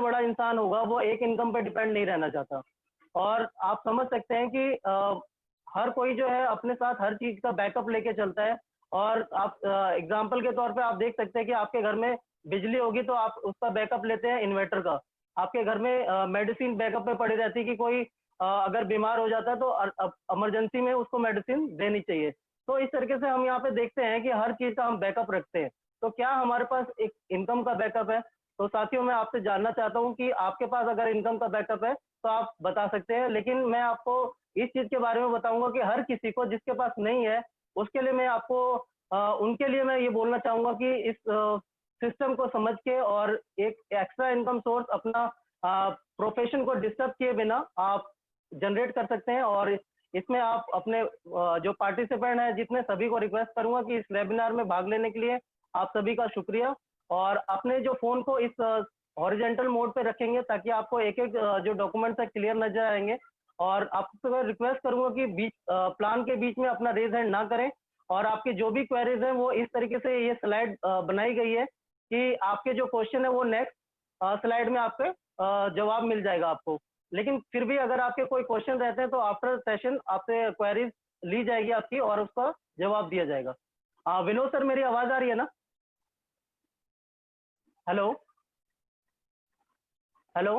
सबसे बड़ा इंसान होगा वो एक इनकम पे डिपेंड नहीं रहना चाहता। और आप समझ सकते हैं कि हर कोई जो है अपने साथ हर चीज़ का बैकअप लेके चलता है। और आप एग्ज़ाम्पल के तौर पे आप देख सकते हैं कि आपके घर में बिजली होगी तो आप उसका बैकअप लेते हैं इन्वर्टर का। आपके घर में मेडिसिन बैकअप पे पड़ी रहती है कि कोई अगर बीमार हो जाता है तो इमरजेंसी में उसको मेडिसिन देनी चाहिए। तो इस तरीके से हम यहाँ पे देखते हैं कि हर चीज़ का हम बैकअप रखते हैं। तो क्या हमारे पास एक इनकम का बैकअप है? तो साथियों मैं आपसे जानना चाहता हूँ कि आपके पास अगर इनकम का बैकअप है तो आप बता सकते हैं। लेकिन मैं आपको इस चीज़ के बारे में बताऊँगा कि हर किसी को जिसके पास नहीं है, उसके लिए मैं आपको उनके लिए मैं ये बोलना चाहूँगा कि इस सिस्टम को समझ के और एक एक्स्ट्रा इनकम सोर्स अपना प्रोफ़ेशन को डिस्टर्ब किए बिना आप जनरेट कर सकते हैं। और इसमें आप अपने जो पार्टिसिपेंट हैं जितने सभी को रिक्वेस्ट करूँगा कि इस वेबिनार में भाग लेने के लिए आप सभी का शुक्रिया। और अपने जो फ़ोन को इस हॉरिज़ॉन्टल मोड पे रखेंगे ताकि आपको एक-एक जो डॉक्यूमेंट्स है क्लियर नज़र आएँगे। और आपसे मैं रिक्वेस्ट करूँगा कि प्लान के बीच में अपना रेज़ हैंड ना करें। और आपकी जो भी क्वेरीज़ हैं वो इस तरीके से ये स्लाइड बनाई गई है कि आपके जो क्वेश्चन है वो नेक्स्ट स्लाइड में आपके जवाब मिल जाएगा आपको। लेकिन फिर भी अगर आपके कोई क्वेश्चन रहते हैं तो आफ्टर सेशन आपसे क्वेरीज ली जाएगी आपकी और उसका जवाब दिया जाएगा। विनोद सर मेरी आवाज़ आ रही है ना? हेलो? हेलो?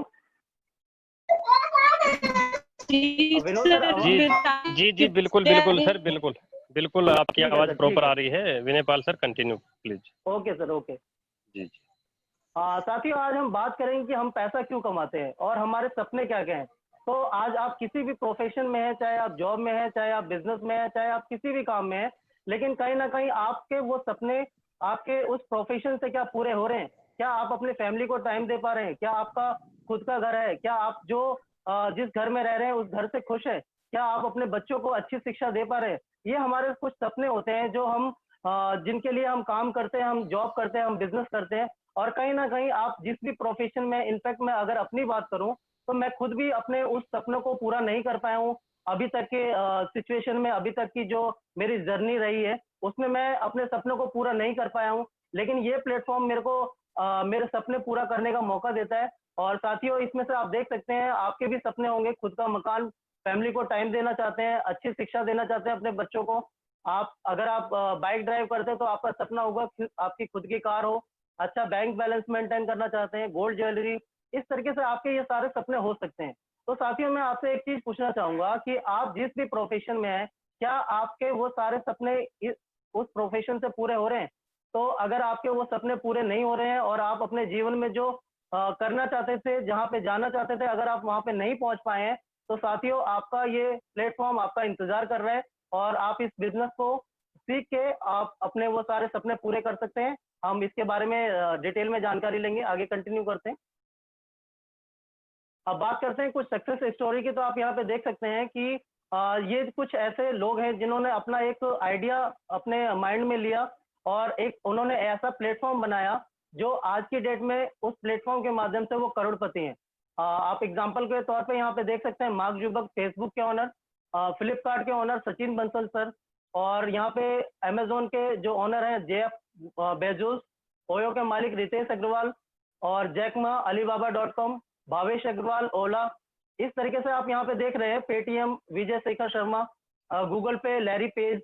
जी विनोद सर सर, जी बिल्कुल बिल्कुल सर, बिल्कुल बिल्कुल आपकी ठीक है आवाज सर, प्रॉपर ठीक आ है। रही है। Vinay Pal sir continue please. Okay sir, okay. जी जी साथियों आज हम बात करेंगे कि हम पैसा क्यों कमाते हैं और हमारे सपने क्या-क्या हैं। तो आज आप किसी भी प्रोफ़ेशन में हैं, चाहे आप जॉब में हैं, चाहे आप बिज़नेस में हैं, चाहे आप किसी भी काम में हैं, लेकिन कहीं न कहीं आपके वो सपने आपके उस प्रोफ़ेशन से क्या पूरे हो रहे हैं? क्या आप अपनी फ़ैमिली को टाइम दे पा रहे हैं? क्या आपका खुद का घर है? क्या आप जो जिस घर में रह रहे हैं उस घर से खुश हैं? क्या आप अपने बच्चों को अच्छी शिक्षा दे पा रहे हैं? ये हमारे कुछ सपने होते हैं जो हम जिनके लिए हम काम करते हैं, हम जॉब करते हैं, हम बिज़नेस करते हैं। और कहीं न कहीं आप जिस भी प्रोफ़ेशन में इनफैक्ट मैं अगर अपनी बात करूँ, तो मैं खुद भी अपने उस सपनों को पूरा नहीं कर पाया हूँ। अभी तक के सिचुएशन में अभी तक की जो मेरी जर्नी रही है, उसमें मैं अपने सपनों को पूरा नहीं कर पाया हूँ। लेकिन ये प्लेटफ़ॉर्म मेरे को मेरे सपने पूरा करने का मौका देता है। और साथियों इसमें से आप देख सकते हैं आपके भी सपने होंगे, खुद का मकान, फैमिली को टाइम देना चाहते हैं, अच्छी शिक्षा देना चाहते हैं अपने बच्चों को। आप अगर आप बाइक ड्राइव करते हैं तो आपका सपना होगा कि आपकी खुद की कार हो। अच्छा बैंक बैलेंस मेंटेन करना चाहते हैं, गोल्ड ज्वेलरी, इस तरीके से आपके ये सारे सपने हो सकते हैं। तो साथियों मैं आपसे एक चीज़ पूछना चाहूँगा कि आप जिस भी प्रोफ़ेशन में हैं, क्या आपके वो सारे सपने उस प्रोफ़ेशन से पूरे हो रहे हैं? तो अगर आपके वो सपने पूरे नहीं हो रहे हैं और आप अपने जीवन में जो करना चाहते थे, जहाँ पे जाना चाहते थे, अगर आप वहाँ पे नहीं पहुँच पाए हैं, तो साथियों आपका ये प्लेटफ़ॉर्म आपका इंतज़ार कर रहा है और आप इस बिज़नेस को सीख के आप अपने वो सारे सपने पूरे कर सकते हैं। हम इसके बारे में डिटेल में जानकारी लेंगे, आगे कंटिन्यू करते हैं। अब बात करते हैं कुछ सक्सेस स्टोरी की। तो आप यहाँ पे देख सकते हैं कि ये कुछ ऐसे लोग हैं जिन्होंने अपना एक आइडिया अपने माइंड में लिया और एक उन्होंने ऐसा प्लेटफ़ॉर्म बनाया, जो आज की डेट में उस प्लेटफ़ॉर्म के माध्यम से वो करोड़पति हैं। आप एग्ज़ाम्पल के तौर पे यहाँ पे देख सकते हैं मार्क ज़ुकरबर्ग फेसबुक के ओनर, फ्लिपकार्ट के ओनर सचिन बंसल सर, और यहाँ पे अमेज़न के जो ओनर हैं जेफ बेजोस, ओयो के मालिक रितेश अग्रवाल और Jack Ma, Alibaba dot com, Bhavesh Agarwal, Ola. इस तरीके से आप यहाँ पे देख रहे हैं Paytm, Vijay Shekhar Sharma, Google Pay, Larry Page.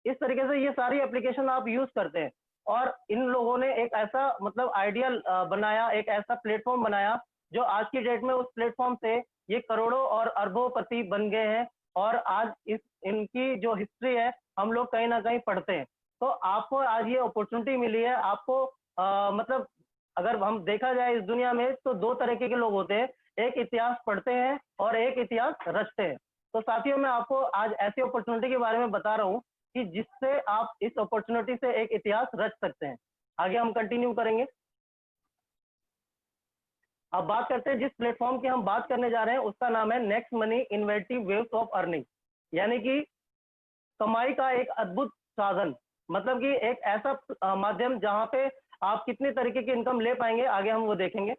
इस तरीके से ये सारी एप्लीकेशन आप यूज़ करते हैं। और इन लोगों ने एक ऐसा मतलब आइडिया बनाया, एक ऐसा प्लेटफ़ॉर्म बनाया, जो आज की डेट में उस प्लेटफ़ॉर्म से ये करोड़ों और अरबों-पति बन गए हैं। और आज इस इनकी जो हिस्ट्री है, हम लोग कहीं न कहीं पढ़ते हैं। तो आपको आज ये अपॉर्च्युनिटी मिली है, आपको मतलब अगर हम देखा जाए इस दुनिया में तो 2 तरीके के लोग होते हैं, एक इतिहास पढ़ते हैं और एक इतिहास रचते हैं। तो साथियों मैं आपको आज ऐसी अपॉर्च्युनिटी के बारे में बता रहा हूँ कि जिससे आप इस अपॉर्च्युनिटी से एक इतिहास रच सकते हैं। आगे हम कंटिन्यू करेंगे। अब बात करते हैं जिस प्लेटफ़ॉर्म की हम बात करने जा रहे हैं उसका नाम है next money innovative waves of earning, यानी कि कमाई का एक अद्भुत साधन। मतलब कि एक ऐसा माध्यम जहाँ पे आप कितने तरीके की इनकम ले पाएँगे, आगे हम वो देखेंगे।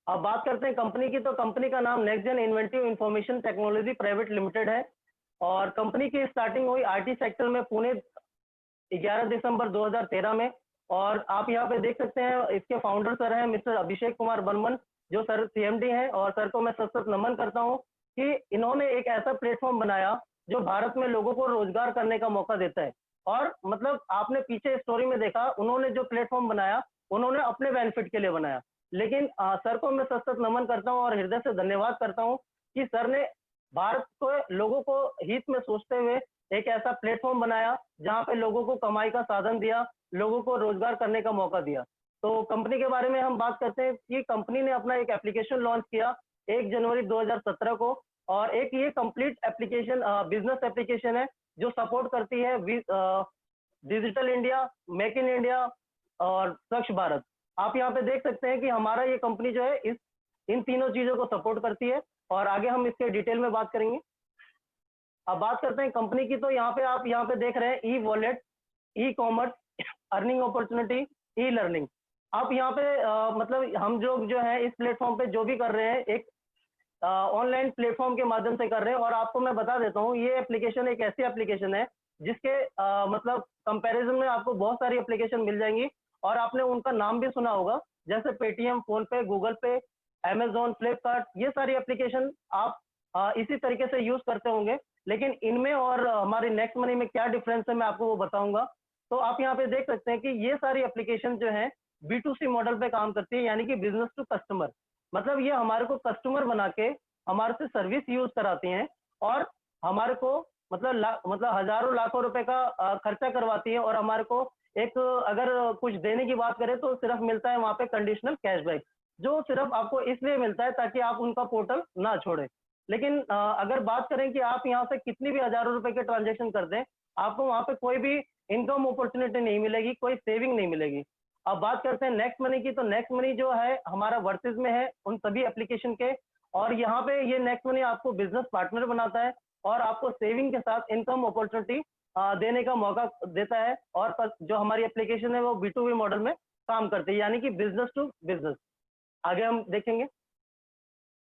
अब बात करते हैं कंपनी की। तो कंपनी का नाम next gen inventive information technology private limited है और कंपनी की स्टार्टिंग हुई आईटी सेक्टर में पुणे 11 दिसंबर 2013 में। और आप यहाँ पे देख सकते हैं इसके फाउंडर सर हैं मिस्टर अभिषेक कुमार बर्मन, जो सर सीएमडी हैं, और सर को मैं सत नमन करता हूँ कि इन्होंने एक ऐसा प्लेटफॉर्म बनाया जो भारत में लोगों को रोजगार करने का मौका देता है। और मतलब आपने पीछे स्टोरी में देखा, उन्होंने जो प्लेटफॉर्म बनाया, उन्होंने अपने बेनिफिट के लिए बनाया। लेकिन सर को मैं सत नमन करता हूँ और हृदय से धन्यवाद करता हूँ कि सर ने भारत को लोगों को हित में सोचते हुए एक ऐसा प्लेटफॉर्म बनाया जहाँ पे लोगों को कमाई का साधन दिया, लोगों को रोजगार करने का मौका दिया। तो कंपनी के बारे में हम बात करते हैं कि कंपनी ने अपना एक एप्लीकेशन लॉन्च किया 1 जनवरी 2017 को, और एक ये कंप्लीट एप्लीकेशन बिजनेस एप्लीकेशन है जो सपोर्ट करती है digital India, make in India और स्वच्छ भारत। आप यहाँ पे देख सकते हैं कि हमारा ये कंपनी जो है इस इन तीनों चीजों को सपोर्ट करती है, और आगे हम इसके डिटेल में बात करेंगे। अब बात करते हैं कंपनी की, तो यहाँ पे आप यहाँ पे देख रहे हैं e wallet, e commerce, earning opportunity, e learning. आप यहाँ पे मतलब हम जो है इस प्लेटफॉर्म पे जो भी कर रहे हैं एक ऑनलाइन प्लेटफॉर्म के माध्यम से कर रहे हैं। और आपको मैं बता देता हूँ, ये एप्लीकेशन एक ऐसी एप्लीकेशन है जिसके मतलब कंपैरिजन में आपको बहुत सारी एप्लीकेशन मिल जाएंगी, और आपने उनका नाम भी सुना होगा, जैसे पेटीएम, फोन पे, गूगल पे, अमेजोन, फ्लिपकार्ट। ये सारी एप्लीकेशन आप इसी तरीके से यूज करते होंगे, लेकिन इनमें और हमारी नेक्स्ट मनी में क्या डिफरेंस है मैं आपको वो बताऊंगा। तो आप यहाँ पे देख सकते हैं कि ये सारी एप्लीकेशन जो है B2C मॉडल पे काम करती है, यानी कि बिजनेस टू कस्टमर। मतलब ये हमारे को कस्टमर बना के हमारे से सर्विस यूज कराती हैं, और हमारे को मतलब हजारों लाखों रुपए का खर्चा करवाती है, और हमारे को एक अगर कुछ देने की बात करें तो सिर्फ मिलता है वहां पे कंडीशनल कैशबैक, जो सिर्फ आपको इसलिए मिलता है ताकि आप उनका पोर्टल ना छोड़े। लेकिन अगर बात करें कि आप यहाँ से कितनी भी हजारों रुपए के ट्रांजेक्शन कर दें, आपको वहां पे कोई भी इनकम अपॉर्चुनिटी नहीं मिलेगी, कोई सेविंग नहीं मिलेगी। अब बात करते हैं नेक्स्ट मनी की, तो नेक्स्ट मनी जो है हमारा वर्सेस में है उन सभी एप्लीकेशन के, और यहाँ पे ये नेक्स्ट मनी आपको बिजनेस पार्टनर बनाता है और आपको सेविंग के साथ इनकम अपॉर्चुनिटी देने का मौका देता है। और जो हमारी एप्लीकेशन है वो B2B मॉडल में काम करती है, यानी कि बिजनेस टू बिजनेस। आगे हम देखेंगे।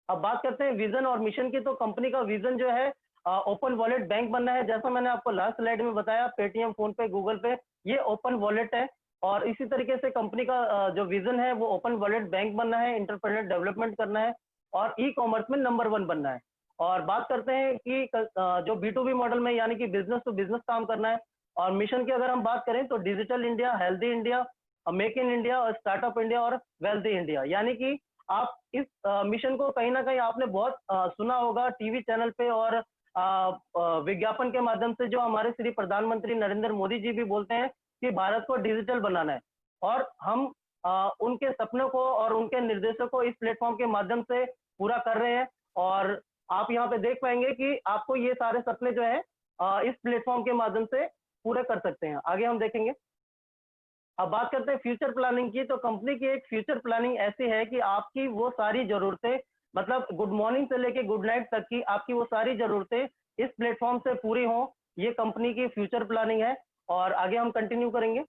अब बात करते हैं विजन और मिशन की, तो कंपनी का विजन जो है ओपन वॉलेट बैंक बनना है। जैसा मैंने आपको लास्ट स्लाइड में बताया, पेटीएम, फोन पे, गूगल पे ये ओपन वॉलेट है, और इसी तरीके से कंपनी का जो विजन है वो ओपन वॉलेट बैंक बनना है, इंटरप्रेन्योर डेवलपमेंट करना है, और ई कॉमर्स में नंबर 1 बनना है। और बात करते हैं कि जो B2B मॉडल में यानी कि बिजनेस टू बिजनेस काम करना है। और मिशन की अगर हम बात करें तो digital India, healthy India, make in India और स्टार्टअप इंडिया और वेल्दी इंडिया। यानी कि आप इस मिशन को कहीं ना कहीं आपने बहुत सुना होगा टीवी चैनल पे, और विज्ञापन के माध्यम से जो हमारे श्री प्रधानमंत्री नरेंद्र मोदी जी भी बोलते हैं कि भारत को डिजिटल बनाना है, और हम उनके सपनों को और उनके निर्देशों को इस प्लेटफॉर्म के माध्यम से पूरा कर रहे हैं। और आप यहाँ पे देख पाएंगे कि आपको ये सारे सपने जो है इस प्लेटफॉर्म के माध्यम से पूरे कर सकते हैं। आगे हम देखेंगे। अब बात करते हैं फ्यूचर प्लानिंग की, तो कंपनी की एक फ्यूचर प्लानिंग ऐसी है कि आपकी वो सारी जरूरतें, मतलब गुड मॉर्निंग से लेके गुड नाइट तक की आपकी वो सारी जरूरतें इस प्लेटफॉर्म से पूरी हों, ये कंपनी की फ्यूचर प्लानिंग है। और आगे हम कंटिन्यू करेंगे।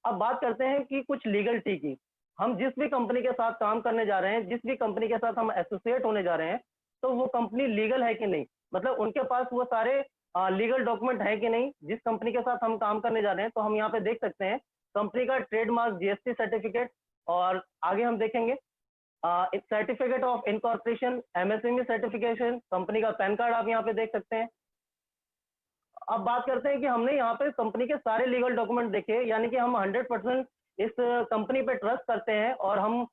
अब बात करते हैं कि कुछ लीगलिटी की। हम जिस भी कंपनी के साथ काम करने जा रहे हैं, जिस भी कंपनी के साथ हम एसोसिएट होने जा रहे हैं, तो वो कंपनी लीगल है कि नहीं, मतलब उनके पास वो सारे लीगल डॉक्यूमेंट है कि नहीं। जिस कंपनी के साथ हम काम करने जा रहे हैं, तो हम यहाँ पे देख सकते हैं कंपनी का ट्रेडमार्क, जीएसटी सर्टिफिकेट, और आगे हम देखेंगे certificate of incorporation, MSME certification, company का पैन कार्ड आप यहाँ पे देख सकते हैं। अब बात करते हैं कि हमने यहाँ पे कंपनी के सारे लीगल डॉक्यूमेंट देखे, यानी कि हम 100% इस कंपनी पे ट्रस्ट करते हैं, और हम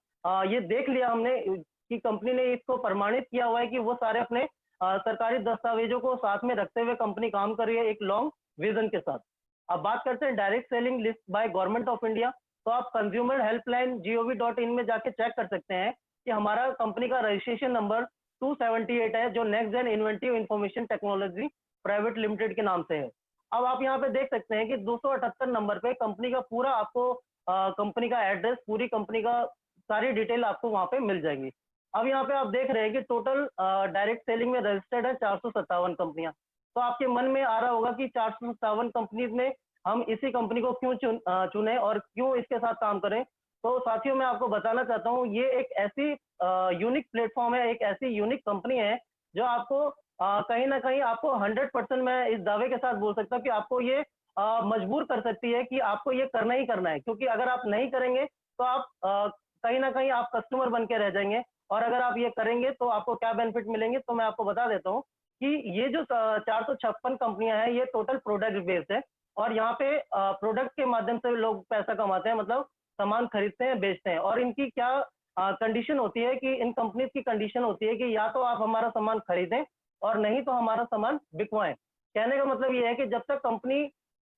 ये देख लिया हमने कि कंपनी ने इसको प्रमाणित किया हुआ है कि वो सारे अपने सरकारी दस्तावेजों को साथ में रखते हुए कंपनी काम कर रही है एक लॉन्ग विजन के साथ। अब बात करते हैं direct selling list by government of India, तो आप कंज्यूमर हेल्पलाइन gov.in में जाके चेक कर सकते हैं कि हमारा कंपनी का रजिस्ट्रेशन नंबर 278 है, जो next gen inventive information technology private limited के नाम से है। अब आप यहाँ पे देख सकते हैं कि 278 नंबर पे कंपनी का पूरा आपको कंपनी का एड्रेस, पूरी कंपनी का सारी डिटेल आपको वहाँ पे मिल जाएगी। अब यहाँ पे आप देख रहे हैं कि टोटल डायरेक्ट सेलिंग में रजिस्टर्ड है 457 कंपनियां। तो आपके मन में आ रहा होगा कि 457 कंपनीज में हम इसी कंपनी को क्यों चुने और क्यों इसके साथ काम करें। तो साथियों, मैं आपको बताना चाहता हूँ, ये एक ऐसी यूनिक प्लेटफॉर्म है, एक ऐसी यूनिक कंपनी है जो आपको कहीं ना कहीं आपको 100% मैं इस दावे के साथ बोल सकता हूँ कि आपको ये मजबूर कर सकती है कि आपको ये करना ही करना है, क्योंकि अगर आप नहीं करेंगे तो आप कहीं ना कहीं आप कस्टमर बन के रह जाएंगे। और अगर आप ये करेंगे तो आपको क्या बेनिफिट मिलेंगे, तो मैं आपको बता देता हूँ कि ये जो 456 कंपनियां हैं, ये टोटल प्रोडक्ट बेस्ड है। और यहाँ पे प्रोडक्ट के माध्यम से लोग पैसा कमाते हैं, मतलब सामान खरीदते हैं, बेचते हैं। और इनकी क्या कंडीशन होती है कि इन कंपनीज की कंडीशन होती है कि या तो आप हमारा सामान खरीदें और नहीं तो हमारा सामान बिकवाएं। कहने का मतलब ये है कि जब तक कंपनी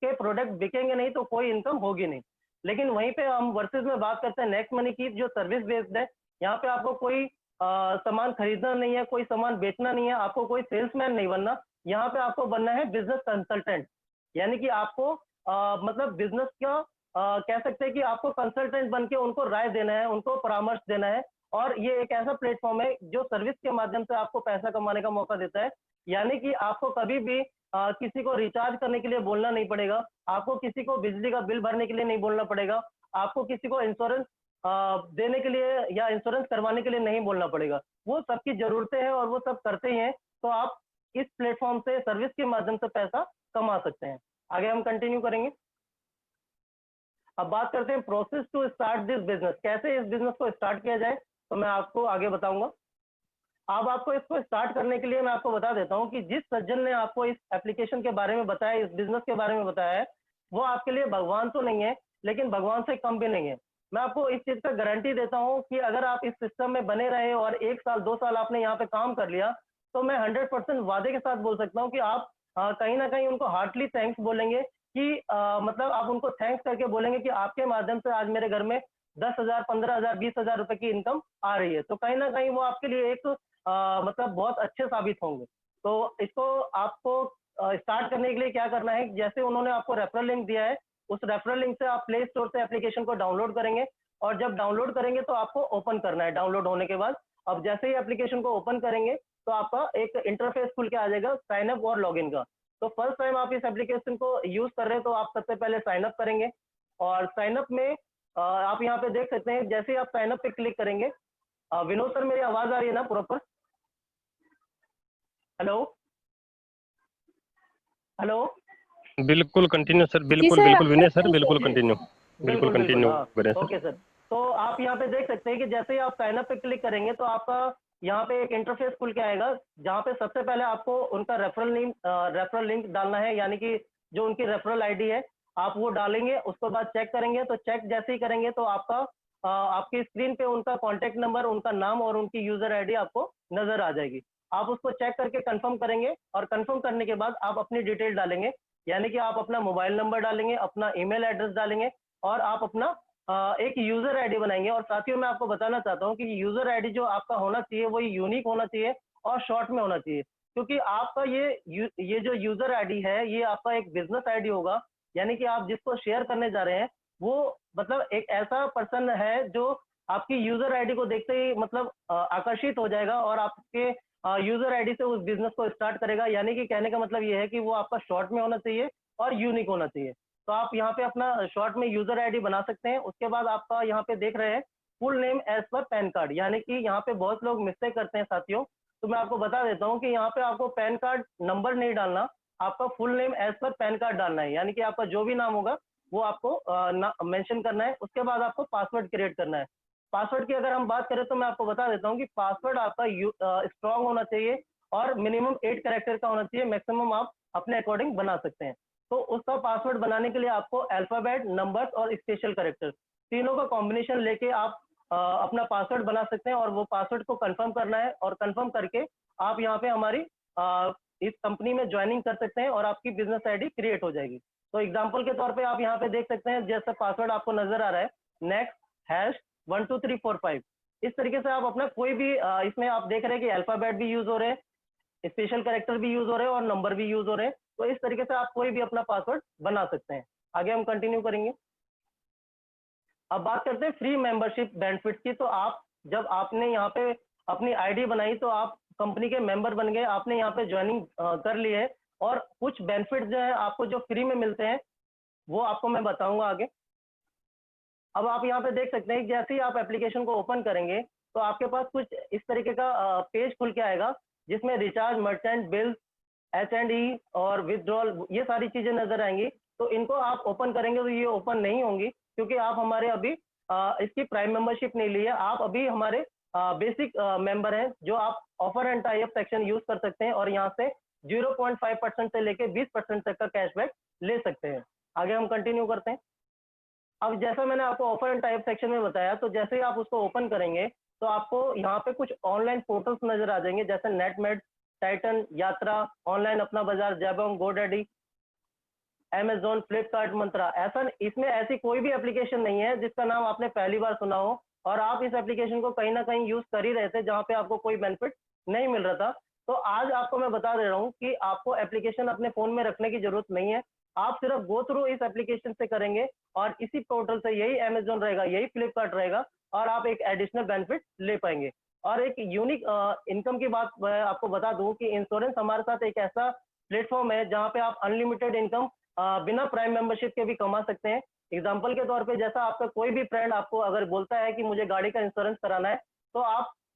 के प्रोडक्ट बिकेंगे नहीं तो कोई इनकम होगी नहीं। लेकिन वहीं पे हम वर्सेस में बात करते हैं नेक्स्ट मनी की, जो सर्विस बेस्ड है। यहाँ पे आपको कोई सामान खरीदना नहीं है, कोई सामान बेचना नहीं है, आपको कोई सेल्समैन नहीं बनना। यहाँ पे आपको बनना है बिजनेस कंसल्टेंट। यानी कि आपको मतलब बिजनेस का कह सकते हैं कि आपको कंसल्टेंट बन के उनको राय देना है, उनको परामर्श देना है। और ये एक ऐसा प्लेटफॉर्म है जो सर्विस के माध्यम से आपको पैसा कमाने का मौका देता है। यानी कि आपको कभी भी किसी को रिचार्ज करने के लिए बोलना नहीं पड़ेगा, आपको किसी को बिजली का बिल भरने के लिए नहीं बोलना पड़ेगा, आपको किसी को इंश्योरेंस देने के लिए या इंश्योरेंस करवाने के लिए नहीं बोलना पड़ेगा। वो सबकी जरूरतें हैं और वो सब करते ही हैं। तो आप इस प्लेटफॉर्म से सर्विस के माध्यम से पैसा कमा सकते हैं। आगे हम कंटिन्यू करेंगे। अब बात करते हैं process to start this business, कैसे इस बिजनेस को स्टार्ट किया जाए, तो मैं आपको आगे बताऊंगा। अब आपको इसको स्टार्ट करने के लिए मैं आपको बता देता हूँ कि जिस सज्जन ने आपको इस एप्लीकेशन के बारे में बताया, इस बिजनेस के बारे में बताया है, वो आपके लिए भगवान तो नहीं है, लेकिन भगवान से कम भी नहीं है। मैं आपको इस चीज का गारंटी देता हूँ कि अगर आप इस सिस्टम में बने रहे और 1 साल 2 साल आपने यहाँ पे काम कर लिया, तो मैं 100% वादे के साथ बोल सकता हूँ कि आप कहीं ना कहीं उनको हार्टली थैंक्स बोलेंगे कि मतलब आप उनको थैंक्स करके बोलेंगे कि आपके माध्यम से आज मेरे घर में 10,000 15,000 20,000 रुपए की इनकम आ रही है। तो कहीं ना कहीं वो आपके लिए एक मतलब बहुत अच्छे साबित होंगे। तो इसको आपको स्टार्ट करने के लिए क्या करना है, जैसे उन्होंने आपको रेफरल लिंक दिया है, उस रेफरल लिंक से आप प्ले स्टोर से एप्लीकेशन को डाउनलोड करेंगे। और जब डाउनलोड करेंगे तो आपको ओपन करना है डाउनलोड होने के बाद। अब जैसे ही एप्लीकेशन को ओपन करेंगे तो आपका एक इंटरफेस खुल के आ जाएगा साइन अप और लॉगिन का। तो फर्स्ट टाइम आप इस एप्लीकेशन को यूज कर रहे हैं तो आप सबसे पहले साइन अप करेंगे। और साइन अप में आप यहाँ पे देख सकते हैं, जैसे ही आप साइन अप पे क्लिक करेंगे, विनोद सर मेरी आवाज आ रही है ना प्रॉपर? Hello hello. बिल्कुल कंटिन्यू सर, जी बिल्कुल सर, बिल्कुल विनय सर, आवाज बिल्कुल जी कंटिन्यू, बिल्कुल बिल्कुल बिल्कुल, कंटिन्यू हाँ। करें सर। Okay sir. तो आप यहाँ पे देख सकते हैं कि जैसे ही आप साइन अप पे क्लिक करेंगे तो आपका यहाँ पे एक इंटरफेस खुल के आएगा, जहाँ पे सबसे पहले आपको उनका रेफरल लिंक डालना है। यानी कि जो उनकी रेफरल आईडी है आप वो डालेंगे, उसके बाद चेक करेंगे। तो चेक जैसे ही करेंगे तो आपका आपकी स्क्रीन पे उनका कॉन्टेक्ट नंबर, उनका नाम और उनकी यूजर आईडी आपको नजर आ जाएगी। आप उसको चेक करके कंफर्म करेंगे और कंफर्म करने के बाद आप अपनी डिटेल डालेंगे। यानी कि आप अपना मोबाइल नंबर डालेंगे, अपना ईमेल एड्रेस डालेंगे और आप अपना एक यूजर आईडी बनाएंगे। और साथियों मैं आपको बताना चाहता हूँ कि यूजर आईडी जो आपका होना चाहिए वो यूनिक होना चाहिए और शॉर्ट में होना चाहिए। क्योंकि आपका ये जो यूजर आईडी है ये आपका एक बिजनेस आईडी होगा। यानी कि आप जिसको शेयर करने जा रहे हैं वो मतलब एक ऐसा पर्सन है जो आपकी यूजर आईडी को देखते ही मतलब आकर्षित हो जाएगा और आपके यूजर आईडी से उस बिजनेस को स्टार्ट करेगा। यानी कि कहने का मतलब ये है कि वो आपका शॉर्ट में होना चाहिए और यूनिक होना चाहिए। तो आप यहाँ पे अपना शॉर्ट में यूजर आईडी बना सकते हैं। उसके बाद आपका यहाँ पे देख रहे हैं full name as per PAN card. यानी कि यहाँ पे बहुत लोग मिस्टेक करते हैं साथियों, तो मैं आपको बता देता हूँ कि यहाँ पे आपको पैन कार्ड नंबर नहीं डालना, आपका full name as per PAN card डालना है। यानी कि आपका जो भी नाम होगा वो आपको मेंशन करना है। उसके बाद आपको पासवर्ड क्रिएट करना है। पासवर्ड की अगर हम बात करें तो मैं आपको बता देता हूँ कि पासवर्ड आपका स्ट्रांग होना चाहिए और मिनिमम 8 कैरेक्टर का होना चाहिए। मैक्सिमम आप अपने अकॉर्डिंग बना सकते हैं। तो उसका पासवर्ड बनाने के लिए आपको अल्फाबेट, नंबर्स और स्पेशल कैरेक्टर तीनों का कॉम्बिनेशन लेके आप अपना पासवर्ड बना सकते हैं। और वो पासवर्ड को कंफर्म करना है और कंफर्म करके आप यहाँ पे हमारी इस कंपनी में ज्वाइनिंग कर सकते हैं और आपकी बिजनेस आईडी क्रिएट हो जाएगी। तो एग्जांपल के तौर पे आप यहाँ पे देख सकते हैं, जैसा पासवर्ड आपको नजर आ रहा है, नेक्स्ट हैश 12345। इस तरीके से आप अपना कोई भी इसमें आप देख रहे हैं कि अल्फाबेट भी यूज हो रहे हैं, स्पेशल कैरेक्टर भी यूज हो रहे हैं और नंबर भी यूज हो रहे हैं। तो इस तरीके से आप कोई भी अपना पासवर्ड बना सकते हैं। आगे हम कंटिन्यू करेंगे। अब बात करते हैं फ्री मेंबरशिप बेनिफिट की। तो आप जब आपने यहाँ पे अपनी आईडी बनाई तो आप कंपनी के मेंबर बन गए, आपने यहाँ पे ज्वाइनिंग कर ली है। और कुछ बेनिफिट जो है आपको जो फ्री में मिलते हैं वो आपको मैं बताऊंगा आगे। अब आप यहाँ पे देख सकते हैं जैसे ही आप एप्लीकेशन को ओपन करेंगे तो आपके पास कुछ इस तरीके का पेज खुल के आएगा, जिसमें रिचार्ज, मर्चेंट, बिल्स, H&E और विथड्रॉल, ये सारी चीजें नजर आएंगी। तो इनको आप ओपन करेंगे तो ये ओपन नहीं होंगी, क्योंकि आप हमारे अभी इसकी प्राइम मेंबरशिप नहीं ली है। आप अभी हमारे बेसिक मेंबर हैं, जो आप offer and tie up section use कर सकते हैं और यहाँ से 0.5% से लेके 20% तक का कैशबैक ले सकते हैं। आगे हम कंटिन्यू करते हैं। अब जैसा मैंने आपको ऑफर एंड टाइप सेक्शन में बताया, तो जैसे ही आप उसको ओपन करेंगे, तो आपको यहाँ पे कुछ ऑनलाइन पोर्टल्स नजर आ जाएंगे, जैसे नेटमेड, टाइटन, यात्रा, ऑनलाइन अपना बाजार, जैबोंग, गोडैडी, अमेज़न, फ्लिपकार्ट, मंत्रा। ऐसा इसमें ऐसी कोई भी एप्लीकेशन नहीं है जिसका नाम आपने पहली बार सुना हो और आप इस एप्लीकेशन को कहीं न कहीं यूज़ कर ही रहे थे, जहाँ पे आपको कोई बेनिफिट नहीं मिल रहा था। तो आज आपको मैं बता दे रहा हूँ कि आपको एप्लीकेशन अपने फ़ोन में रखने की ज़रूरत नहीं है। आप सिर्फ गो थ्रू इस एप्लीकेशन से करेंगे और इसी पोर्टल से यही अमेज़न रहेगा, यही फ्लिपकार्ट रहेगा और आप एक एडिशनल बेनिफिट ले पाएँगे। और एक यूनिक इनकम की बात मैं आपको बता दूँ कि इंश्योरेंस हमारे साथ एक ऐसा प्लेटफ़ॉर्म है, जहाँ पे आप अनलिमिटेड इनकम बिना प्राइम मेंबरशिप के भी कमा सकते हैं। एग्जाम्पल के तौर पे, जैसा आपका कोई भी फ्रेंड आपको अगर बोलता है कि मुझे गाड़ी का इंश्योरेंस कराना है, तो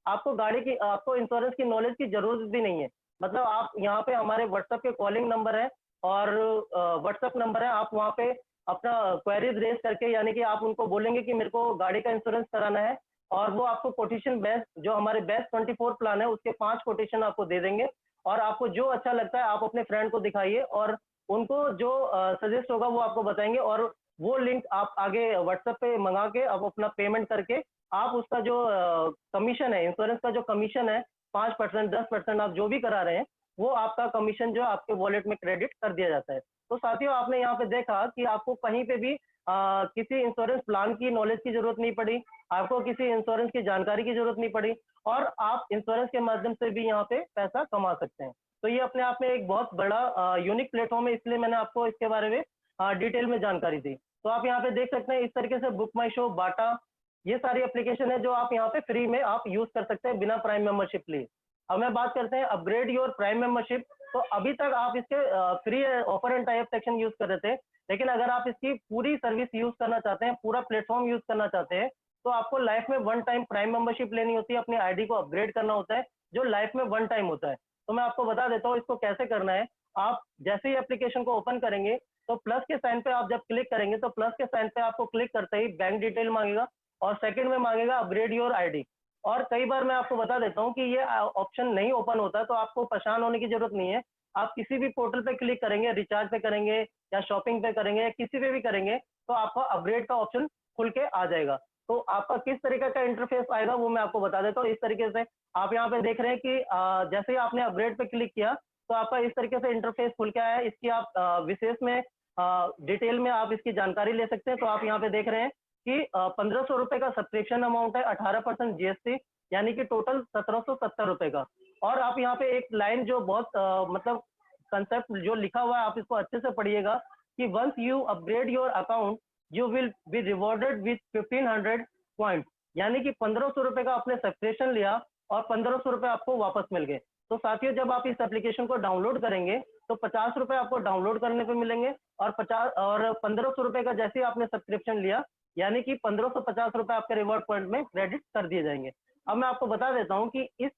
आपको इंश्योरेंस की नॉलेज की ज़रूरत भी नहीं है। मतलब आप यहाँ पे हमारे व्हाट्सएप के कॉलिंग नंबर है और व्हाट्सएप नंबर है, आप वहाँ पे अपना क्वेरीज़ रेज़ करके, यानी कि आप उनको बोलेंगे कि मेरे को गाड़ी का इंश्योरेंस कराना है और वो आपको कोटेशन बेस्ट, जो हमारे बेस्ट 24 प्लान है, उसके 5 कोटेशन आपको दे देंगे और आपको जो अच्छा लगता है आप अपने फ्रेंड को दिखाइए और उनको जो सजेस्ट होगा वो आपको बताएँगे और वो लिंक आप आगे व्हाट्सएप पे मँगा के आप अपना पेमेंट करके आप उसका जो कमीशन है, इंश्योरेंस का जो कमीशन है 5%, 10% आप जो भी करा रहे हैं, वो आपका कमीशन जो है आपके वॉलेट में क्रेडिट कर दिया जाता है। तो साथियों, आपने यहाँ पे देखा कि आपको कहीं पे भी किसी इंश्योरेंस प्लान की नॉलेज की ज़रूरत नहीं पड़ी, आपको किसी इंश्योरेंस की जानकारी की ज़रूरत नहीं पड़ी और आप इंश्योरेंस के माध्यम से भी यहाँ पे पैसा कमा सकते हैं। तो ये अपने आप में एक बहुत बड़ा यूनिक प्लेटफ़ॉर्म है, इसलिए मैंने आपको इसके बारे में डिटेल में जानकारी दी। तो आप यहाँ पे देख सकते हैं, इस तरीके से बुक माई शो, बाटा, ये सारी एप्लीकेशन है जो आप यहाँ पे फ्री में आप यूज़ कर सकते हैं बिना प्राइम मेंबरशिप लिए। अब मैं बात करते हैं अपग्रेड योर प्राइम मेंबरशिप। तो अभी तक आप इसके free offer and tie up section use कर रहे थे, लेकिन अगर आप इसकी पूरी सर्विस यूज़ करना चाहते हैं, पूरा प्लेटफ़ॉर्म यूज़ करना चाहते हैं, तो आपको लाइफ में वन टाइम प्राइम मेंबरशिप लेनी होती है, अपनी आईडी को अपग्रेड करना होता है, जो लाइफ में वन टाइम होता है। तो मैं आपको बता देता हूँ इसको कैसे करना है। आप जैसे ही एप्लीकेशन को ओपन करेंगे, तो प्लस के साइन पे आप जब क्लिक करेंगे, तो प्लस के साइन पे आपको क्लिक करते ही बैंक डिटेल मांगेगा और सेकंड में मांगेगा अपग्रेड योर आईडी। और कई बार मैं आपको बता देता हूँ कि ये ऑप्शन नहीं ओपन होता, तो आपको परेशान होने की जरूरत नहीं है। आप किसी भी पोर्टल पे क्लिक करेंगे, रिचार्ज पे करेंगे या शॉपिंग पे करेंगे या किसी पे भी करेंगे, तो आपका अपग्रेड का ऑप्शन खुल के आ जाएगा। तो आपका किस तरीके का इंटरफेस आएगा वो मैं आपको बता देता हूँ। इस तरीके से आप यहाँ पे देख रहे हैं कि जैसे ही आपने अपग्रेड पे क्लिक किया, तो आपका इस तरीके से इंटरफेस खुल के आया है। इसकी आप विशेष में डिटेल में आप इसकी जानकारी ले सकते हैं। तो आप यहाँ पे देख रहे हैं कि 1500 रुपए का सब्सक्रिप्शन अमाउंट है, 18% जीएसटी, यानी कि टोटल 1770 रुपए का। और आप यहाँ पे एक लाइन जो बहुत मतलब कंसेप्ट जो लिखा हुआ है, आप इसको अच्छे से पढ़िएगा कि once you upgrade your account you will be rewarded with 1500 point, यानी कि 1500 रुपए का आपने सब्सक्रिप्शन लिया और 1500 रुपए आपको वापस मिल गए। तो साथियों, जब आप इस एप्लीकेशन को डाउनलोड करेंगे, तो 50 रुपए आपको डाउनलोड करने पे मिलेंगे और 1500 रुपए का जैसे ही आपने सब्सक्रिप्शन लिया, यानी कि 1550 रुपए आपके रिवॉर्ड पॉइंट में क्रेडिट कर दिए जाएंगे। अब मैं आपको बता देता हूँ कि इस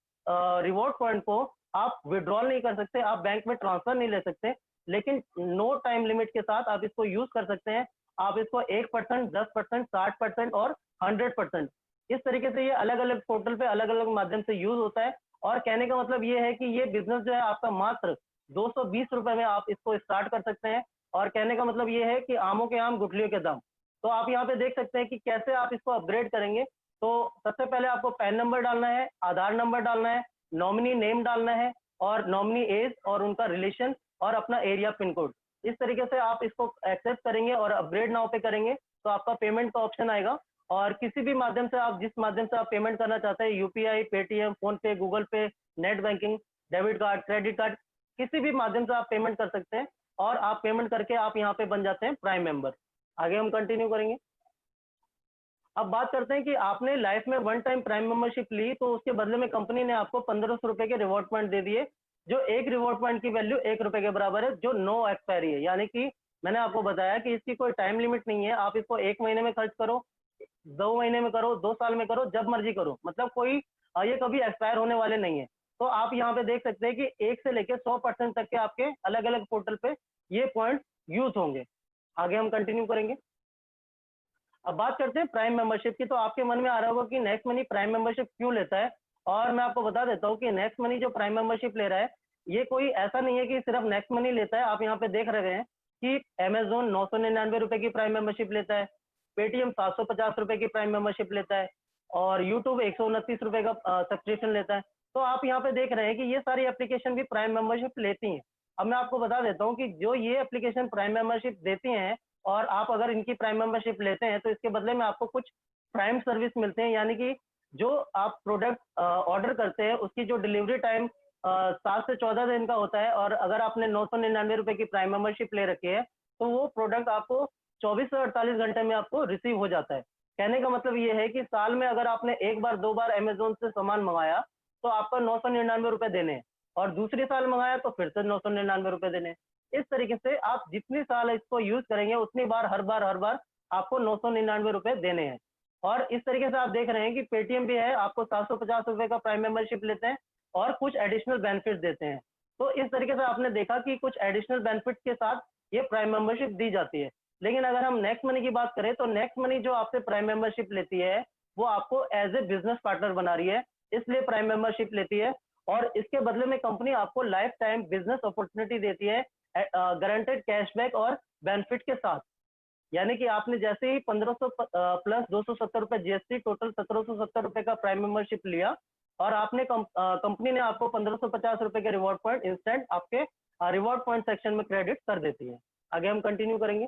रिवॉर्ड पॉइंट को आप विड्रॉल नहीं कर सकते, आप बैंक में ट्रांसफर नहीं ले सकते, लेकिन नो टाइम लिमिट के साथ आप इसको यूज कर सकते हैं। आप इसको 1%, 10%, 60% और 100%, इस तरीके से ये अलग अलग पोर्टल पे अलग अलग माध्यम से यूज होता है। और कहने का मतलब ये है कि ये बिजनेस जो है आपका मात्र 220 रुपए में आप इसको स्टार्ट कर सकते हैं। और कहने का मतलब ये है कि आमों के आम गुठलियों के दाम। तो आप यहाँ पे देख सकते हैं कि कैसे आप इसको अपग्रेड करेंगे। तो सबसे पहले आपको पैन नंबर डालना है, आधार नंबर डालना है, नॉमिनी नेम डालना है और नॉमिनी एज और उनका रिलेशन और अपना एरिया पिन कोड। इस तरीके से आप इसको एक्सेप्ट करेंगे और अपग्रेड नाउ पे करेंगे, तो आपका पेमेंट का ऑप्शन आएगा और किसी भी माध्यम से आप जिस माध्यम से आप पेमेंट करना चाहते हैं, यूपीआई, पेटीएम, फोन पे, गूगल पे, net banking, debit card, credit card, किसी भी माध्यम से आप पेमेंट कर सकते हैं और आप पेमेंट करके आप यहाँ पे बन जाते हैं प्राइम मेंबर। आगे हम कंटिन्यू करेंगे। अब बात करते हैं कि आपने लाइफ में वन टाइम प्राइम मेंबरशिप ली, तो उसके बदले में कंपनी ने आपको 1500 रुपए के रिवॉर्ड पॉइंट दे दिए, जो एक रिवॉर्ड पॉइंट की वैल्यू 1 रुपए के बराबर है, जो नो एक्सपायरी है। यानी कि मैंने आपको बताया कि इसकी कोई टाइम लिमिट नहीं है, आप इसको 1 महीने में खर्च करो, 2 महीने में करो, 2 साल में करो, जब मर्जी करो, मतलब कोई ये कभी एक्सपायर होने वाले नहीं है। तो आप यहाँ पे देख सकते हैं कि 1 से लेके 100% तक के आपके अलग अलग पोर्टल पे ये पॉइंट यूज होंगे। आगे हम कंटिन्यू करेंगे। अब बात करते हैं प्राइम मेंबरशिप की। तो आपके मन में आ रहा होगा कि नेक्स्ट मनी प्राइम मेंबरशिप क्यों लेता है, और मैं आपको बता देता हूँ कि नेक्स्ट मनी जो प्राइम मेंबरशिप ले रहा है, ये कोई ऐसा नहीं है कि सिर्फ नेक्स्ट मनी लेता है। आप यहाँ पे देख रहे हैं कि अमेजोन 999 रुपए की प्राइम मेंबरशिप लेता है, पेटीएम 750 रुपए की प्राइम मेंबरशिप लेता है, और यूट्यूब 129 रुपए का सब्सक्रिप्शन लेता है। तो आप यहाँ पे देख रहे हैं कि ये सारी एप्लीकेशन भी प्राइम मेंबरशिप लेती हैं। अब मैं आपको बता देता हूँ कि जो ये एप्लीकेशन प्राइम मेंबरशिप देती हैं, और आप अगर इनकी प्राइम मेंबरशिप लेते हैं, तो इसके बदले में आपको कुछ प्राइम सर्विस मिलते हैं। यानी कि जो आप प्रोडक्ट ऑर्डर करते हैं, उसकी जो डिलीवरी टाइम 7 से 14 दिन का होता है, और अगर आपने 999 रुपए की प्राइम मेंबरशिप ले रखी है, तो वो प्रोडक्ट आपको 24 से 48 घंटे में आपको रिसीव हो जाता है। कहने का मतलब ये है कि साल में अगर आपने एक बार 2 बार अमेज़न से सामान मँगाया, तो आपको 999 रुपए देने हैं, और दूसरी साल मँगाया तो फिर से 999 रुपए देने हैं। इस तरीके से आप जितनी साल इसको यूज़ करेंगे, उतनी बार हर बार आपको 999 रुपए देने हैं। और इस तरीके से आप देख रहे हैं कि पेटीएम भी है, आपको 750 रुपए का प्राइम मेंबरशिप लेते हैं और कुछ एडिशनल बेनिफिट देते हैं। तो इस तरीके से आपने देखा कि कुछ एडिशनल बेनिफिट्स के साथ ये प्राइम मेंबरशिप दी जाती है। लेकिन अगर हम नेक्स्ट मनी की बात करें, तो नेक्स्ट मनी जो आपसे प्राइम मेंबरशिप लेती है, वो आपको एज ए बिजनेस पार्टनर बना रही है, इसलिए प्राइम मेंबरशिप लेती है। और इसके बदले में कंपनी आपको लाइफ टाइम बिजनेस अपॉर्चुनिटी देती है, गारंटेड कैशबैक और बेनिफिट के साथ। यानी कि आपने जैसे ही 1500 प्लस 270 रुपए जीएसटी, टोटल 1770 रुपए का प्राइम मेंबरशिप लिया, और आपने कंपनी ने आपको 1550 रुपए के रिवॉर्ड पॉइंट इंस्टेंट आपके रिवॉर्ड पॉइंट सेक्शन में क्रेडिट कर देती है। आगे हम कंटिन्यू करेंगे।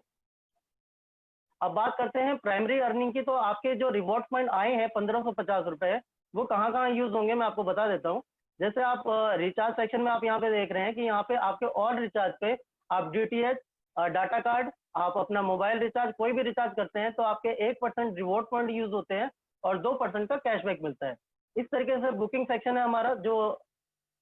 अब बात करते हैं प्राइमरी अर्निंग की। तो आपके जो रिवॉर्ड पॉइंट आए हैं 1550 रुपए, वो कहाँ कहाँ यूज होंगे, मैं आपको बता देता हूँ। जैसे आप रिचार्ज सेक्शन में आप यहाँ पे देख रहे हैं कि यहाँ पे आपके ऑल रिचार्ज पे आप डीटीएच, डाटा कार्ड, आप अपना मोबाइल रिचार्ज, कोई भी रिचार्ज करते हैं, तो आपके 1% रिवॉर्ड पॉइंट यूज होते हैं और 2% का कैशबैक मिलता है। इस तरीके से बुकिंग सेक्शन है हमारा, जो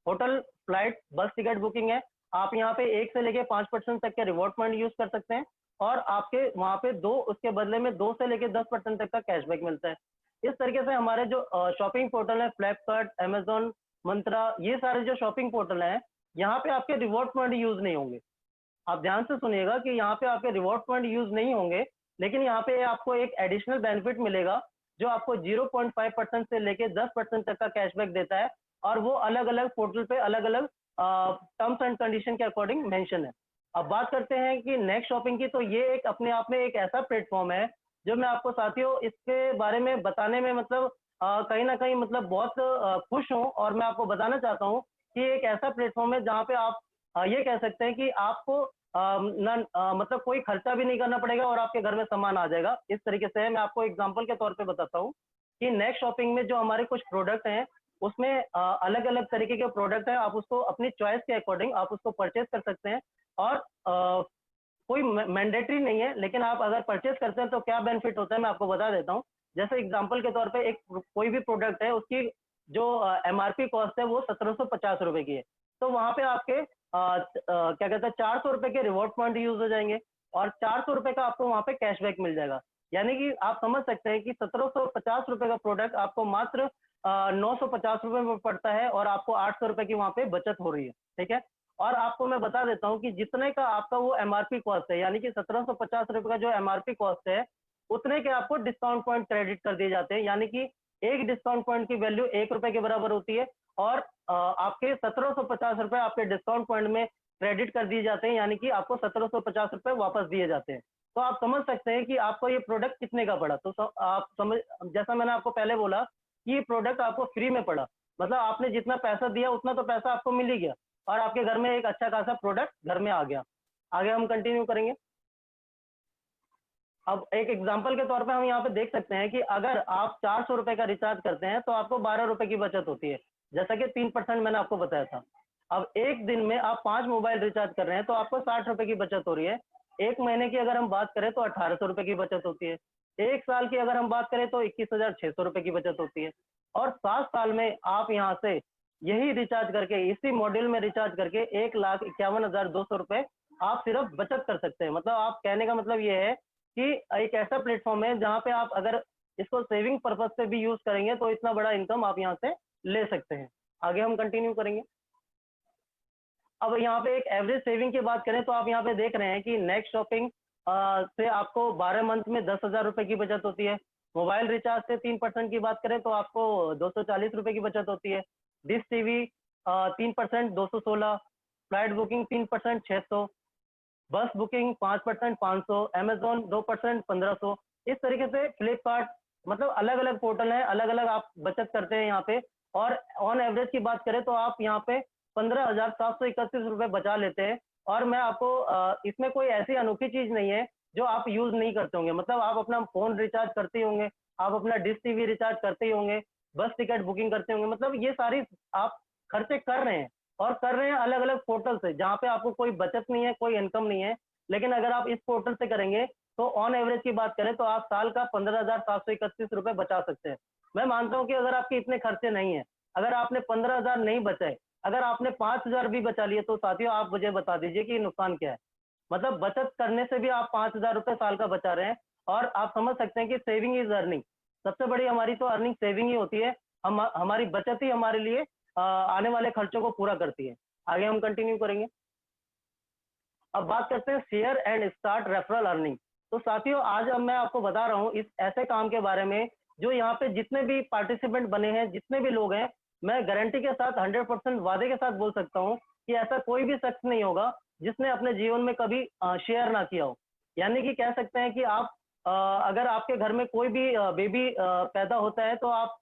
होटल, फ्लाइट, बस टिकट बुकिंग है। आप यहाँ पे 1 से लेके 5% तक के रिवॉर्ड पॉइंट यूज कर सकते हैं, और आपके वहाँ पे उसके बदले में 2 से लेके 10% तक का कैशबैक मिलता है। इस तरीके से हमारे जो शॉपिंग पोर्टल है, फ्लिपकार्ट, अमेज़न, मंत्रा, ये सारे जो शॉपिंग पोर्टल हैं, यहाँ पे आपके रिवॉर्ड पॉइंट यूज नहीं होंगे। आप ध्यान से सुनिएगा कि यहाँ पे आपके रिवॉर्ड पॉइंट यूज नहीं होंगे, लेकिन यहाँ पे आपको एक एडिशनल बेनिफिट मिलेगा, जो आपको 0.5% से लेके 10% तक का कैशबैक देता है, और वो अलग अलग पोर्टल पे अलग अलग टर्म्स एंड कंडीशन के अकॉर्डिंग मेंशन है। अब बात करते हैं कि नेक्स्ट शॉपिंग की। तो ये एक अपने आप में एक ऐसा प्लेटफॉर्म है, जो मैं आपको साथियों इसके बारे में बताने में मतलब कहीं ना कहीं मतलब बहुत खुश हूँ, और मैं आपको बताना चाहता हूँ कि एक ऐसा प्लेटफॉर्म है जहाँ पे आप ये कह सकते हैं कि आपको मतलब कोई खर्चा भी नहीं करना पड़ेगा, और आपके घर में सामान आ जाएगा। इस तरीके से है। मैं आपको एग्जांपल के तौर पे बताता हूँ कि नेक्स्ट शॉपिंग में जो हमारे कुछ प्रोडक्ट हैं, उसमें अलग अलग तरीके के प्रोडक्ट हैं। आप उसको अपनी चॉइस के अकॉर्डिंग आप उसको परचेज कर सकते हैं, और कोई मैंडेटरी नहीं है, लेकिन आप अगर परचेज करते हैं तो क्या बेनिफिट होता है, मैं आपको बता देता हूँ। जैसे एग्जांपल के तौर पे एक कोई भी प्रोडक्ट है, उसकी जो एमआरपी कॉस्ट है वो 1750 रुपए की है। तो वहां पे आपके क्या कहते हैं 400 रुपए के रिवॉर्ड पॉइंट यूज हो जाएंगे, और 400 रुपए का आपको वहां पे कैशबैक मिल जाएगा। यानी कि आप समझ सकते हैं कि 1750 रुपए का प्रोडक्ट आपको मात्र 950 रुपए में पड़ता है, और आपको 800 रुपए की वहां पे बचत हो रही है। ठीक है। और आपको मैं बता देता हूँ कि जितने का आपका वो एमआरपी कॉस्ट है, यानी कि 1750 रुपए का जो एमआरपी कॉस्ट है, उतने के आपको डिस्काउंट पॉइंट क्रेडिट कर दिए जाते हैं। यानी कि एक डिस्काउंट पॉइंट की वैल्यू 1 रुपए के बराबर होती है, और आपके 1750 रुपए आपके डिस्काउंट पॉइंट में क्रेडिट कर दिए जाते हैं, यानी कि आपको 1750 रुपए वापस दिए जाते हैं। तो आप समझ सकते हैं कि आपको ये प्रोडक्ट कितने का पड़ा। तो आप समझ, जैसा मैंने आपको पहले बोला कि ये प्रोडक्ट आपको फ्री में पड़ा, मतलब आपने जितना पैसा दिया उतना तो पैसा आपको मिल ही गया, और आपके घर में एक अच्छा खासा प्रोडक्ट घर में आ गया। आगे हम कंटिन्यू करेंगे। अब एक एग्जांपल के तौर पे हम यहाँ पे देख सकते हैं कि अगर आप 400 रुपए का रिचार्ज करते हैं, तो आपको 12 रुपए की बचत होती है, जैसा कि 3% मैंने आपको बताया था। अब एक दिन में आप 5 मोबाइल रिचार्ज कर रहे हैं, तो आपको 60 रुपए की बचत हो रही है। एक महीने की अगर हम बात करें तो 1800 रुपए की बचत होती है। एक साल की अगर हम बात करें तो 21,600 रुपए की बचत होती है। और 7 साल में आप यहाँ से यही रिचार्ज करके, इसी मॉड्यूल में रिचार्ज करके 1,51,200 रुपए आप सिर्फ बचत कर सकते हैं। मतलब आप कहने का मतलब ये है कि एक ऐसा प्लेटफॉर्म है जहाँ पे आप अगर इसको सेविंग पर्पज से भी यूज करेंगे, तो इतना बड़ा इनकम आप यहाँ से ले सकते हैं। आगे हम कंटिन्यू करेंगे। अब यहाँ पे एक एवरेज सेविंग की बात करें, तो आप यहाँ पे देख रहे हैं कि नेक्स्ट शॉपिंग से आपको 12 मंथ में 10,000 रुपए की बचत होती है। मोबाइल रिचार्ज से 3% की बात करें तो आपको 240 रुपए की बचत होती है। डिश टीवी 3% 216, फ्लाइट बुकिंग 3% 600, बस बुकिंग 5% 500, अमेज़न 2% 1500। इस तरीके से फ्लिपकार्ट, मतलब अलग-अलग पोर्टल हैं, अलग-अलग आप बचत करते हैं यहाँ पे। और ऑन एवरेज की बात करें तो आप यहाँ पे 15,731 रुपए बचा लेते हैं। और मैं आपको इसमें कोई ऐसी अनोखी चीज़ नहीं है जो आप यूज़ नहीं करते होंगे। मतलब आप अपना फ़ोन रिचार्ज करते ही होंगे, आप अपना डिश टीवी रिचार्ज करते ही होंगे, बस टिकट बुकिंग करते होंगे। मतलब ये सारी आप खर्चे कर रहे हैं, और कर रहे हैं अलग-अलग पोर्टल से, जहाँ पे आपको कोई बचत नहीं है, कोई इनकम नहीं है। लेकिन अगर आप इस पोर्टल से करेंगे, तो ऑन एवरेज की बात करें तो आप साल का 15,731 रुपए बचा सकते हैं। मैं मानता हूँ कि अगर आपके इतने खर्चे नहीं हैं, अगर आपने 15,000 नहीं बचाए, अगर आपने 5,000 भी बचा लिए, तो साथियों आप मुझे बता दीजिए कि नुकसान क्या है? मतलब बचत करने से भी आप 5,000 रुपए साल का बचा रहे हैं, और आप समझ सकते हैं कि सेविंग इज़ अर्निंग। सबसे बड़ी हमारी तो अर्निंग सेविंग ही होती है। हमारी बचत ही हमारे लिए आने वाले खर्चों को पूरा करती है। आगे हम कंटिन्यू करेंगे। अब बात करते हैं share and start referral earning. तो साथियों, आज अब मैं आपको बता रहा हूँ इस ऐसे काम के बारे में, जो यहाँ पे जितने भी पार्टिसिपेंट बने हैं, जितने भी लोग हैं, मैं गारंटी के साथ 100% वादे के साथ बोल सकता हूँ कि ऐसा कोई भी शख्स नहीं होगा जिसने अपने जीवन में कभी शेयर ना किया हो। यानी कि कह सकते हैं कि आप अगर आपके घर में कोई भी बेबी पैदा होता है, तो आप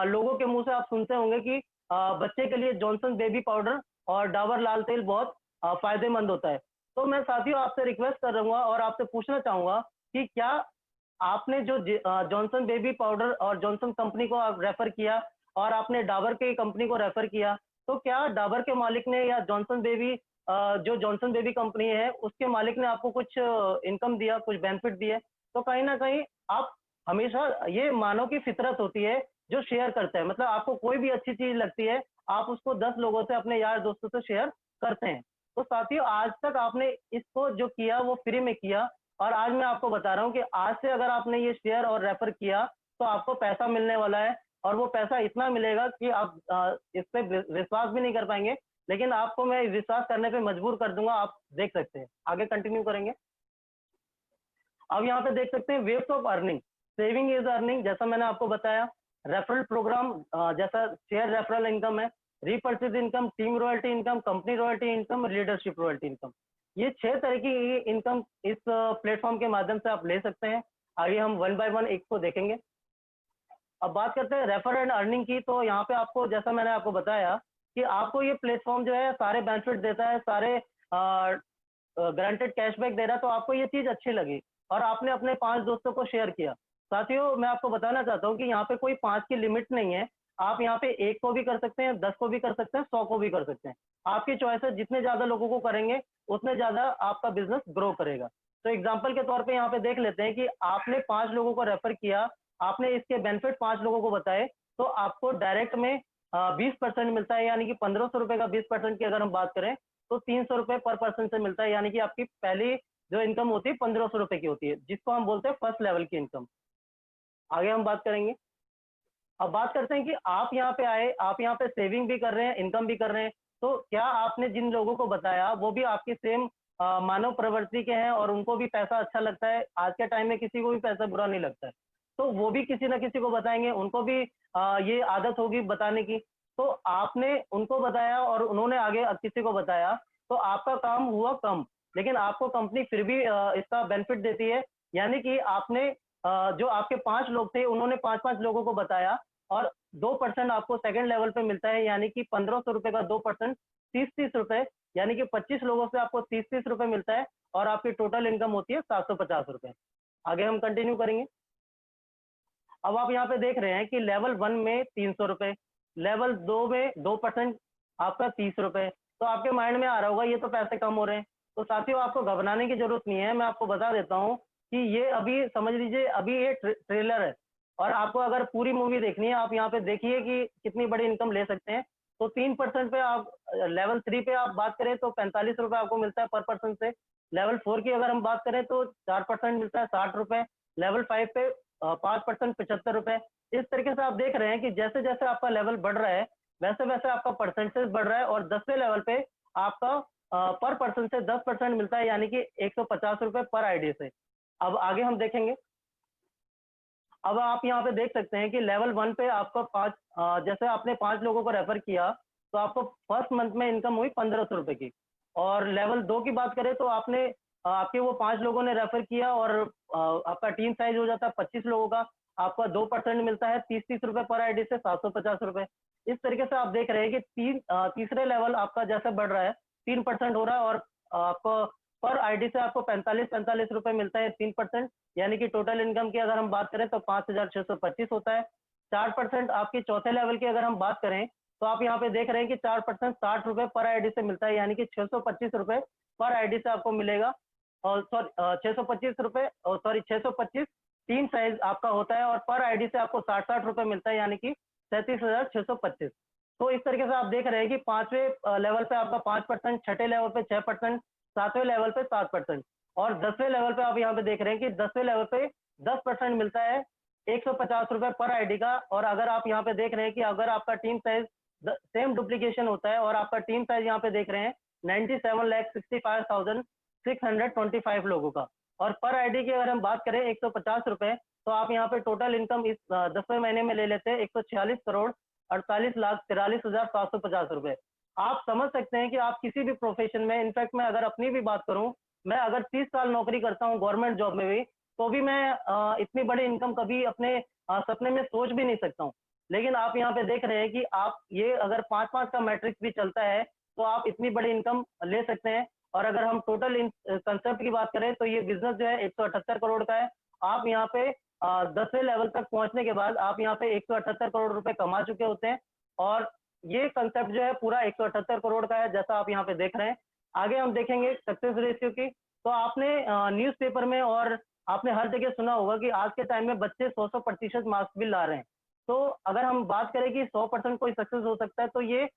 लोगों के मुँह से आप सुनते होंगे कि बच्चे के लिए जॉनसन बेबी पाउडर और डाबर लाल तेल बहुत फ़ायदेमंद होता है। तो मैं साथियों आपसे रिक्वेस्ट करूँगा और आपसे पूछना चाहूँगा कि क्या आपने जो जॉनसन बेबी पाउडर और जॉनसन कंपनी को आप रेफ़र किया, और आपने डाबर की कंपनी को रेफ़र किया, तो क्या डाबर के मालिक ने या जॉनसन बेबी जो जॉनसन बेबी कंपनी है, उसके मालिक ने आपको कुछ इनकम दिया, कुछ बेनिफिट दिए? तो कहीं न कहीं आप हमेशा, ये मानव की फ़ितरत होती है जो शेयर करता है। मतलब आपको कोई भी अच्छी चीज़ लगती है, आप उसको 10 लोगों से, अपने यार दोस्तों से शेयर करते हैं। तो साथियों, आज तक आपने इसको जो किया वो फ्री में किया, और आज मैं आपको बता रहा हूँ कि आज से अगर आपने ये शेयर और रेफर किया, तो आपको पैसा मिलने वाला है, और वो पैसा इतना मिलेगा कि आप इस पे विश्वास भी नहीं कर पाएंगे। लेकिन आपको मैं विश्वास करने पे मजबूर कर दूंगा, आप देख सकते हैं। आगे कंटिन्यू करेंगे। अब यहाँ पे देख सकते हैं waves of earning. Saving is earning, जैसा मैंने आपको बताया। रेफरल प्रोग्राम, जैसा शेयर रेफरल इनकम है, repurchase income, team royalty income, company royalty income, leadership royalty income. ये 6 तरह की इनकम इस प्लेटफॉर्म के माध्यम से आप ले सकते हैं। आगे हम वन बाय वन एक को देखेंगे। अब बात करते हैं रेफर एंड अर्निंग की। तो यहाँ पे आपको, जैसा मैंने आपको बताया कि आपको ये प्लेटफॉर्म जो है सारे बेनिफिट देता है, सारे गारंटेड कैशबैक दे रहा है, तो आपको ये चीज़ अच्छी लगी और आपने अपने 5 दोस्तों को शेयर किया। साथियों, मैं आपको बताना चाहता हूँ कि यहाँ पे कोई 5 की लिमिट नहीं है। आप यहाँ पे 1 को भी कर सकते हैं, 10 को भी कर सकते हैं, 100 को भी कर सकते हैं। आपकी चॉइस है, जितने ज़्यादा लोगों को करेंगे, उतने ज़्यादा आपका बिज़नेस ग्रो करेगा। तो एग्ज़ाम्पल के तौर पे यहाँ पे देख लेते हैं कि आपने 5 लोगों को रेफ़र किया, आपने इसके बेनिफिट 5 लोगों को बताए, तो आपको डायरेक्ट में 20% मिलता है, यानी कि ₹1500 का 20% की अगर हम बात करें, तो ₹300 पर पर्सन से मिलता है, यानी कि आपकी पहली जो इनकम होती है ₹1500 की होती है, जिसको हम बोलते हैं फर्स्ट लेवल की इनकम। आगे हम बात करेंगे। अब बात करते हैं कि आप यहाँ पे आए, आप यहाँ पे सेविंग भी कर रहे हैं, इनकम भी कर रहे हैं, तो क्या आपने जिन लोगों को बताया वो भी आपकी सेम मानव प्रवृत्ति के हैं और उनको भी पैसा अच्छा लगता है? आज के टाइम में किसी को भी पैसा बुरा नहीं लगता है, तो वो भी किसी ना किसी को बताएंगे, उनको भी ये आदत होगी बताने की। तो आपने उनको बताया और उन्होंने आगे किसी को बताया, तो आपका काम हुआ कम, लेकिन आपको कंपनी फिर भी इसका बेनिफिट देती है। यानी कि आपने जो आपके 5 लोग थे, उन्होंने 5-5 लोगों को बताया, और 2% आपको सेकंड लेवल पे मिलता है, यानी कि ₹1500 का 2% 30-30 रुपए, यानी कि 25 लोगों से आपको 30-30 रुपए मिलता है, और आपकी टोटल इनकम होती है ₹750। आगे हम कंटिन्यू करेंगे। अब आप यहाँ पे देख रहे हैं कि लेवल 1 में ₹300, लेवल 2 में 2% आपका ₹30। तो आपके माइंड में आ रहा होगा ये तो पैसे कम हो रहे हैं। तो साथियों, आपको घबराने की ज़रूरत नहीं है, मैं आपको बता देता हूँ कि ये अभी समझ लीजिए, अभी ये ट्रेलर है, और आपको अगर पूरी मूवी देखनी है, आप यहाँ पे देखिए कि कितनी बड़ी इनकम ले सकते हैं। तो 3% पे आप लेवल 3 पे आप बात करें तो ₹45 आपको मिलता है पर पर्सन से। लेवल 4 की अगर हम बात करें तो 4% मिलता है ₹60। लेवल 5 पे 5% ₹75। इस तरीके से आप देख रहे हैं कि जैसे-जैसे आपका लेवल बढ़ रहा है, वैसे-वैसे आपका परसेंटेज बढ़ रहा है, और 10वें लेवल पे आपका पर पर्सन से 10% मिलता है, यानी कि 150 रुपए पर आईडी से। अब आगे हम देखेंगे। अब आप यहाँ पे देख सकते हैं कि लेवल 1 पे आपको जैसे आपने 5 लोगों को रेफर किया, तो आपको फर्स्ट मंथ में इनकम हुई 1500 रुपए की। और लेवल 2 की बात करें तो आपके वो 5 लोगों ने रेफर किया और आपका टीम साइज हो जाता है 25 लोगों का, आपका 2% मिलता है 30-30 रुपए पर आईडी से 750 रुपए। इस तरीके से आप देख रहे हैं कि तीसरे लेवल आपका जैसे बढ़ रहा है 3% हो रहा है, और आपको पर आईडी से आपको 45-45 रुपए मिलता है 3%, यानी कि टोटल इनकम की अगर हम बात करें तो 5,625 होता है। 4% आपकी चौथे लेवल की अगर हम बात करें, तो आप यहाँ पे देख रहे हैं कि 4% 60 रुपए पर आईडी से मिलता है, यानी कि 625 रुपए पर आईडी से आपको मिलेगा। और सॉरी 625 रुपए, और सॉरी 625 टीम साइज आपका होता है, और पर आईडी से आपको 60-60 रुपए मिलता है, यानी कि 37,625। तो इस तरीके से आप देख रहे हैं कि 5वें लेवल पे आपका 5%, छठे लेवल पे 6%, 7वें लेवल पे 7%, और 10वें लेवल पे आप यहाँ पे देख रहे हैं कि 10वें लेवल पे 10% मिलता है 150 रुपए पर आईडी का। और अगर आप यहाँ पे देख रहे हैं कि अगर आपका टीम साइज सेम डुप्लीकेशन होता है, और आपका टीम साइज यहाँ पे देख रहे हैं 97,65,625 लोगों का, और पर आईडी की अगर हम बात करें 150 रुपए, तो आप यहाँ पे टोटल इनकम इस 10वें महीने में ले लेते हैं 146 करोड़ 48,43,750 रुपए। आप समझ सकते हैं कि आप किसी भी प्रोफेशन में, इनफैक्ट मैं अगर अपनी भी बात करूं, मैं अगर 30 साल नौकरी करता हूं गवर्नमेंट जॉब में भी, तो भी मैं इतनी बड़ी इनकम कभी अपने सपने में सोच भी नहीं सकता हूं। लेकिन आप यहाँ पे देख रहे हैं कि आप ये अगर 5-5 का मैट्रिक्स भी चलता है, तो आप इतनी बड़ी इनकम ले सकते हैं। और अगर हम टोटल कंसेप्ट की बात करें, तो ये बिजनेस जो है 178 करोड़ का है। आप यहाँ पे 10वें लेवल तक पहुंचने के बाद आप यहाँ पे 178 करोड़ रुपए कमा चुके होते हैं। और ये कंसेप्ट जो है पूरा 178 करोड़ का है, जैसा आप यहाँ पे देख रहे हैं। आगे हम देखेंगे सक्सेस रेशियो की। तो आपने न्यूज़पेपर में और आपने हर जगह सुना होगा कि आज के टाइम में बच्चे 100-100% मार्क्स भी ला रहे हैं। तो अगर हम बात करें कि 100% कोई सक्सेस हो सकता है, तो ये